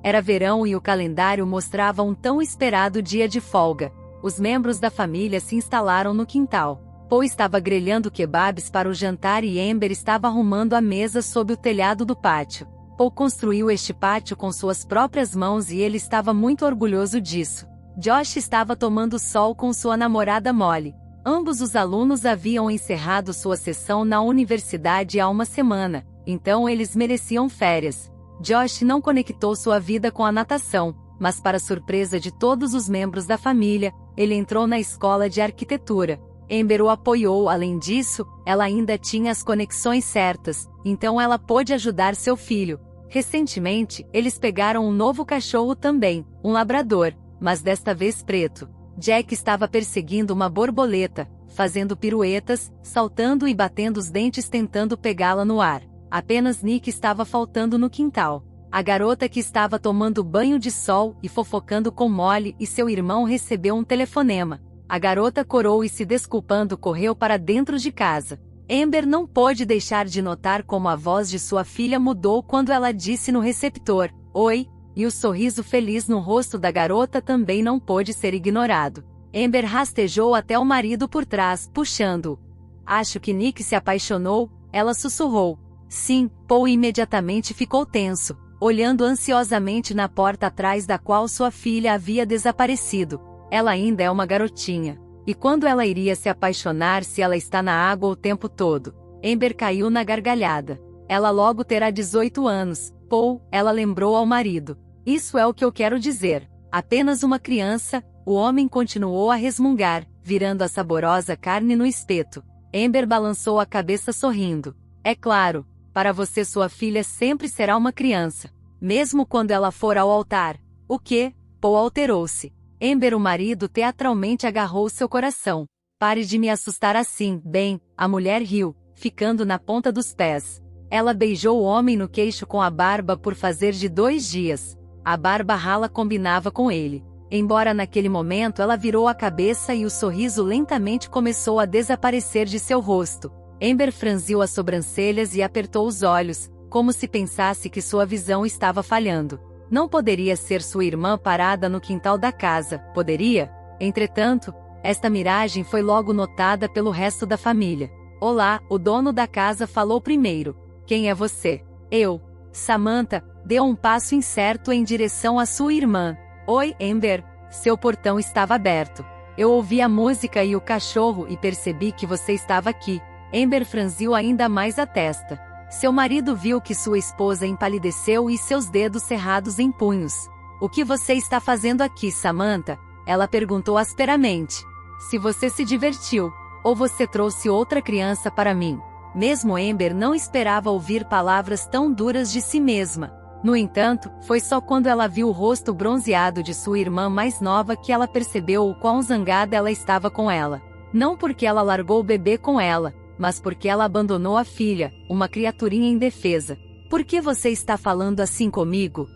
Era verão e o calendário mostrava um tão esperado dia de folga. Os membros da família se instalaram no quintal. Paul estava grelhando kebabs para o jantar e Amber estava arrumando a mesa sob o telhado do pátio. Paul construiu este pátio com suas próprias mãos e ele estava muito orgulhoso disso. Josh estava tomando sol com sua namorada Molly. Ambos os alunos haviam encerrado sua sessão na universidade há uma semana, então eles mereciam férias. Josh não conectou sua vida com a natação, mas para surpresa de todos os membros da família, ele entrou na escola de arquitetura. Amber o apoiou. Além disso, ela ainda tinha as conexões certas, então ela pôde ajudar seu filho. Recentemente, eles pegaram um novo cachorro também, um labrador, mas desta vez preto. Jack estava perseguindo uma borboleta, fazendo piruetas, saltando e batendo os dentes tentando pegá-la no ar. Apenas Nick estava faltando no quintal. A garota que estava tomando banho de sol e fofocando com Molly e seu irmão recebeu um telefonema. A garota corou e, se desculpando, correu para dentro de casa. Amber não pôde deixar de notar como a voz de sua filha mudou quando ela disse no receptor: "Oi", e o sorriso feliz no rosto da garota também não pôde ser ignorado. Amber rastejou até o marido por trás, puxando-o. "Acho que Nick se apaixonou", ela sussurrou. "Sim", Paul imediatamente ficou tenso, olhando ansiosamente na porta atrás da qual sua filha havia desaparecido. Ela ainda é uma garotinha. E quando ela iria se apaixonar se ela está na água o tempo todo? Amber caiu na gargalhada. "Ela logo terá 18 anos, Paul", ela lembrou ao marido. "Isso é o que eu quero dizer. Apenas uma criança", o homem continuou a resmungar, virando a saborosa carne no espeto. Amber balançou a cabeça sorrindo. "É claro. Para você sua filha sempre será uma criança. Mesmo quando ela for ao altar." "O quê?" Paul alterou-se. Amber, o marido, teatralmente agarrou seu coração. "Pare de me assustar assim." "Bem", a mulher riu, ficando na ponta dos pés. Ela beijou o homem no queixo com a barba por fazer de 2 dias. A barba rala combinava com ele. Embora naquele momento ela virou a cabeça e o sorriso lentamente começou a desaparecer de seu rosto. Amber franziu as sobrancelhas e apertou os olhos, como se pensasse que sua visão estava falhando. Não poderia ser sua irmã parada no quintal da casa, poderia? Entretanto, esta miragem foi logo notada pelo resto da família. "Olá", o dono da casa falou primeiro. "Quem é você?" "Eu." Samantha deu um passo incerto em direção à sua irmã. "Oi, Amber." Seu portão estava aberto. "Eu ouvi a música e o cachorro e percebi que você estava aqui." Amber franziu ainda mais a testa. Seu marido viu que sua esposa empalideceu e seus dedos cerrados em punhos. "O que você está fazendo aqui, Samantha?" ela perguntou asperamente. "Se você se divertiu, ou você trouxe outra criança para mim?" Mesmo Amber não esperava ouvir palavras tão duras de si mesma. No entanto, foi só quando ela viu o rosto bronzeado de sua irmã mais nova que ela percebeu o quão zangada ela estava com ela. Não porque ela largou o bebê com ela, mas porque ela abandonou a filha, uma criaturinha indefesa. Por que você está falando assim comigo?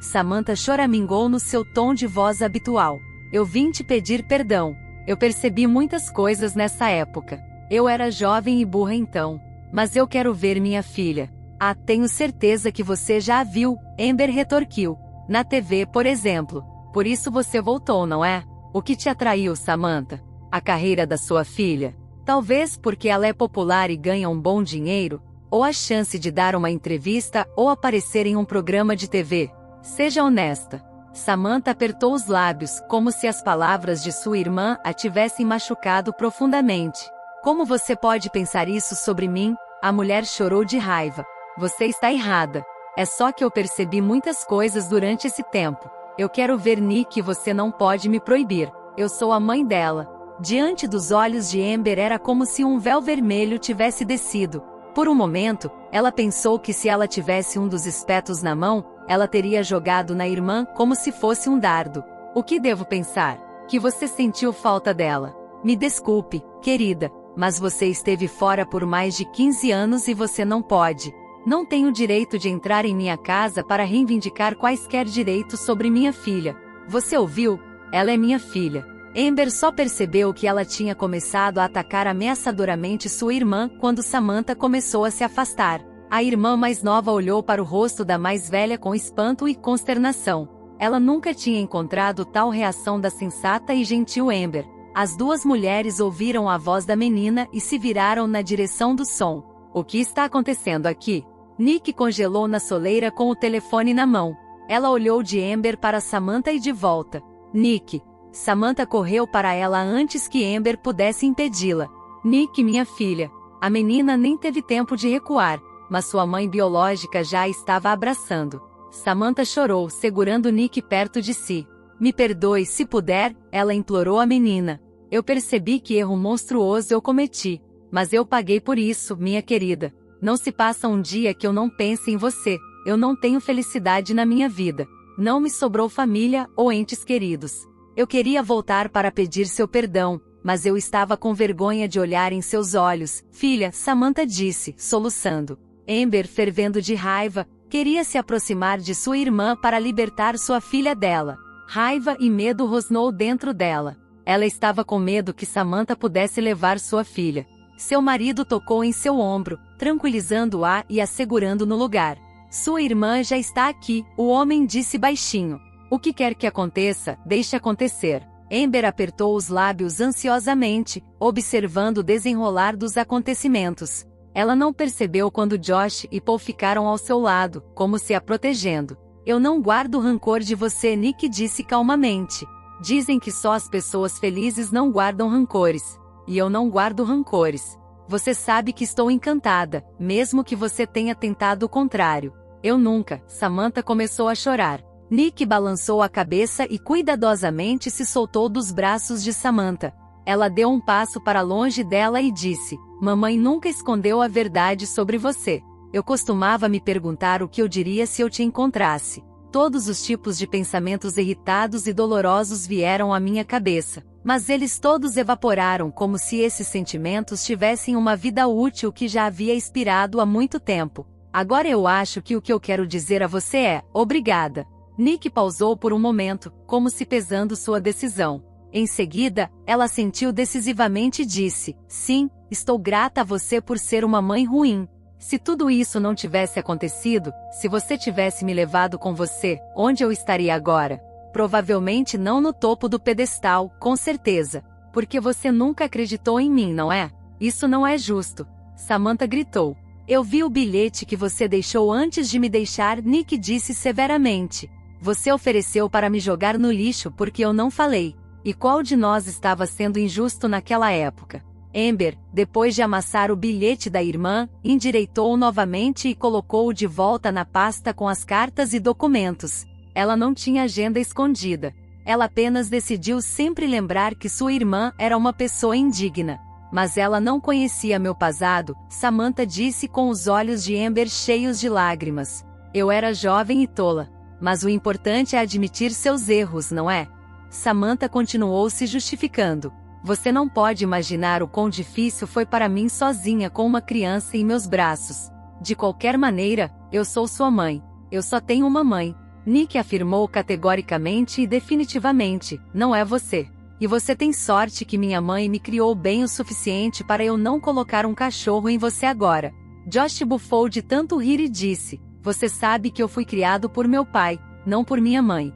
Samantha choramingou no seu tom de voz habitual. Eu vim te pedir perdão. Eu percebi muitas coisas nessa época. Eu era jovem e burra então. Mas eu quero ver minha filha. Ah, tenho certeza que você já a viu, Amber retorquiu. Na TV, por exemplo. Por isso você voltou, não é? O que te atraiu, Samantha? A carreira da sua filha? Talvez porque ela é popular e ganha um bom dinheiro? Ou a chance de dar uma entrevista ou aparecer em um programa de TV? Seja honesta. Samantha apertou os lábios, como se as palavras de sua irmã a tivessem machucado profundamente. Como você pode pensar isso sobre mim? A mulher chorou de raiva. Você está errada. É só que eu percebi muitas coisas durante esse tempo. Eu quero ver Nick e você não pode me proibir. Eu sou a mãe dela. Diante dos olhos de Amber era como se um véu vermelho tivesse descido. Por um momento, ela pensou que se ela tivesse um dos espetos na mão, ela teria jogado na irmã como se fosse um dardo. O que devo pensar? Que você sentiu falta dela. Me desculpe, querida, mas você esteve fora por mais de 15 anos e você não pode. Não tenho direito de entrar em minha casa para reivindicar quaisquer direitos sobre minha filha. Você ouviu? Ela é minha filha. Amber só percebeu que ela tinha começado a atacar ameaçadoramente sua irmã quando Samantha começou a se afastar. A irmã mais nova olhou para o rosto da mais velha com espanto e consternação. Ela nunca tinha encontrado tal reação da sensata e gentil Amber. As duas mulheres ouviram a voz da menina e se viraram na direção do som. O que está acontecendo aqui? Nick congelou na soleira com o telefone na mão. Ela olhou de Amber para Samantha e de volta. Nick. Samantha correu para ela antes que Amber pudesse impedi-la. Nick, minha filha. A menina nem teve tempo de recuar, mas sua mãe biológica já a estava abraçando. Samantha chorou, segurando Nick perto de si. Me perdoe se puder, ela implorou à menina. Eu percebi que erro monstruoso eu cometi, mas eu paguei por isso, minha querida. Não se passa um dia que eu não pense em você. Eu não tenho felicidade na minha vida. Não me sobrou família ou entes queridos. Eu queria voltar para pedir seu perdão, mas eu estava com vergonha de olhar em seus olhos. Filha, Samantha disse, soluçando. Amber, fervendo de raiva, queria se aproximar de sua irmã para libertar sua filha dela. Raiva e medo rosnou dentro dela. Ela estava com medo que Samantha pudesse levar sua filha. Seu marido tocou em seu ombro, tranquilizando-a e a segurando no lugar. Sua irmã já está aqui, o homem disse baixinho. O que quer que aconteça, deixe acontecer. Amber apertou os lábios ansiosamente, observando o desenrolar dos acontecimentos. Ela não percebeu quando Josh e Paul ficaram ao seu lado, como se a protegendo. Eu não guardo rancor de você, Nick disse calmamente. Dizem que só as pessoas felizes não guardam rancores. E eu não guardo rancores. Você sabe que estou encantada, mesmo que você tenha tentado o contrário. Eu nunca. Samantha começou a chorar. Nick balançou a cabeça e cuidadosamente se soltou dos braços de Samantha. Ela deu um passo para longe dela e disse: Mamãe nunca escondeu a verdade sobre você. Eu costumava me perguntar o que eu diria se eu te encontrasse. Todos os tipos de pensamentos irritados e dolorosos vieram à minha cabeça, mas eles todos evaporaram como se esses sentimentos tivessem uma vida útil que já havia expirado há muito tempo. Agora eu acho que o que eu quero dizer a você é, obrigada. Nick pausou por um momento, como se pesando sua decisão. Em seguida, ela assentiu decisivamente e disse, sim, estou grata a você por ser uma mãe ruim. Se tudo isso não tivesse acontecido, se você tivesse me levado com você, onde eu estaria agora? Provavelmente não no topo do pedestal, com certeza. Porque você nunca acreditou em mim, não é? Isso não é justo. Samantha gritou. Eu vi o bilhete que você deixou antes de me deixar, Nick disse severamente. Você ofereceu para me jogar no lixo porque eu não falei. E qual de nós estava sendo injusto naquela época? Amber, depois de amassar o bilhete da irmã, endireitou-o novamente e colocou-o de volta na pasta com as cartas e documentos. Ela não tinha agenda escondida. Ela apenas decidiu sempre lembrar que sua irmã era uma pessoa indigna. Mas ela não conhecia meu passado, Samantha disse com os olhos de Amber cheios de lágrimas. Eu era jovem e tola. Mas o importante é admitir seus erros, não é? Samantha continuou se justificando. Você não pode imaginar o quão difícil foi para mim sozinha com uma criança em meus braços. De qualquer maneira, eu sou sua mãe. Eu só tenho uma mãe. Nick afirmou categoricamente e definitivamente, não é você. E você tem sorte que minha mãe me criou bem o suficiente para eu não colocar um cachorro em você agora. Josh bufou de tanto rir e disse, você sabe que eu fui criado por meu pai, não por minha mãe.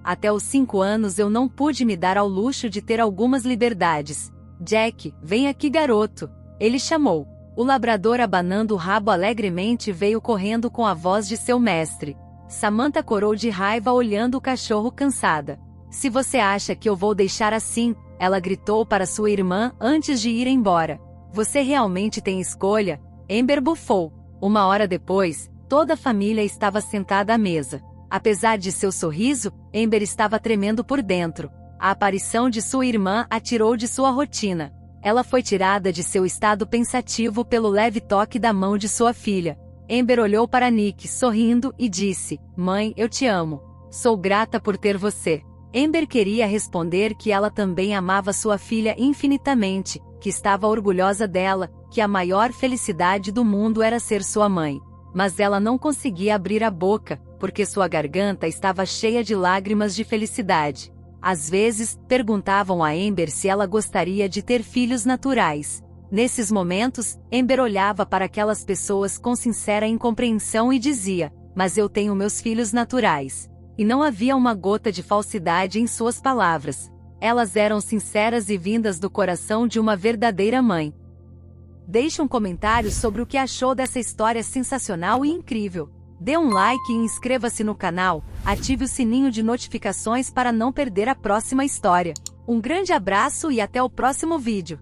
Até os 5 anos eu não pude me dar ao luxo de ter algumas liberdades. Jack, vem aqui garoto. Ele chamou. O labrador abanando o rabo alegremente veio correndo com a voz de seu mestre. Samantha corou de raiva olhando o cachorro cansada. Se você acha que eu vou deixar assim, ela gritou para sua irmã antes de ir embora. Você realmente tem escolha? Amber bufou. 1 hora depois, toda a família estava sentada à mesa. Apesar de seu sorriso, Amber estava tremendo por dentro. A aparição de sua irmã a tirou de sua rotina. Ela foi tirada de seu estado pensativo pelo leve toque da mão de sua filha. Amber olhou para Nick sorrindo e disse, mãe, eu te amo. Sou grata por ter você. Amber queria responder que ela também amava sua filha infinitamente, que estava orgulhosa dela, que a maior felicidade do mundo era ser sua mãe. Mas ela não conseguia abrir a boca, porque sua garganta estava cheia de lágrimas de felicidade. Às vezes, perguntavam a Amber se ela gostaria de ter filhos naturais. Nesses momentos, Amber olhava para aquelas pessoas com sincera incompreensão e dizia, mas eu tenho meus filhos naturais. E não havia uma gota de falsidade em suas palavras. Elas eram sinceras e vindas do coração de uma verdadeira mãe. Deixe um comentário sobre o que achou dessa história sensacional e incrível. Dê um like e inscreva-se no canal, ative o sininho de notificações para não perder a próxima história. Um grande abraço e até o próximo vídeo.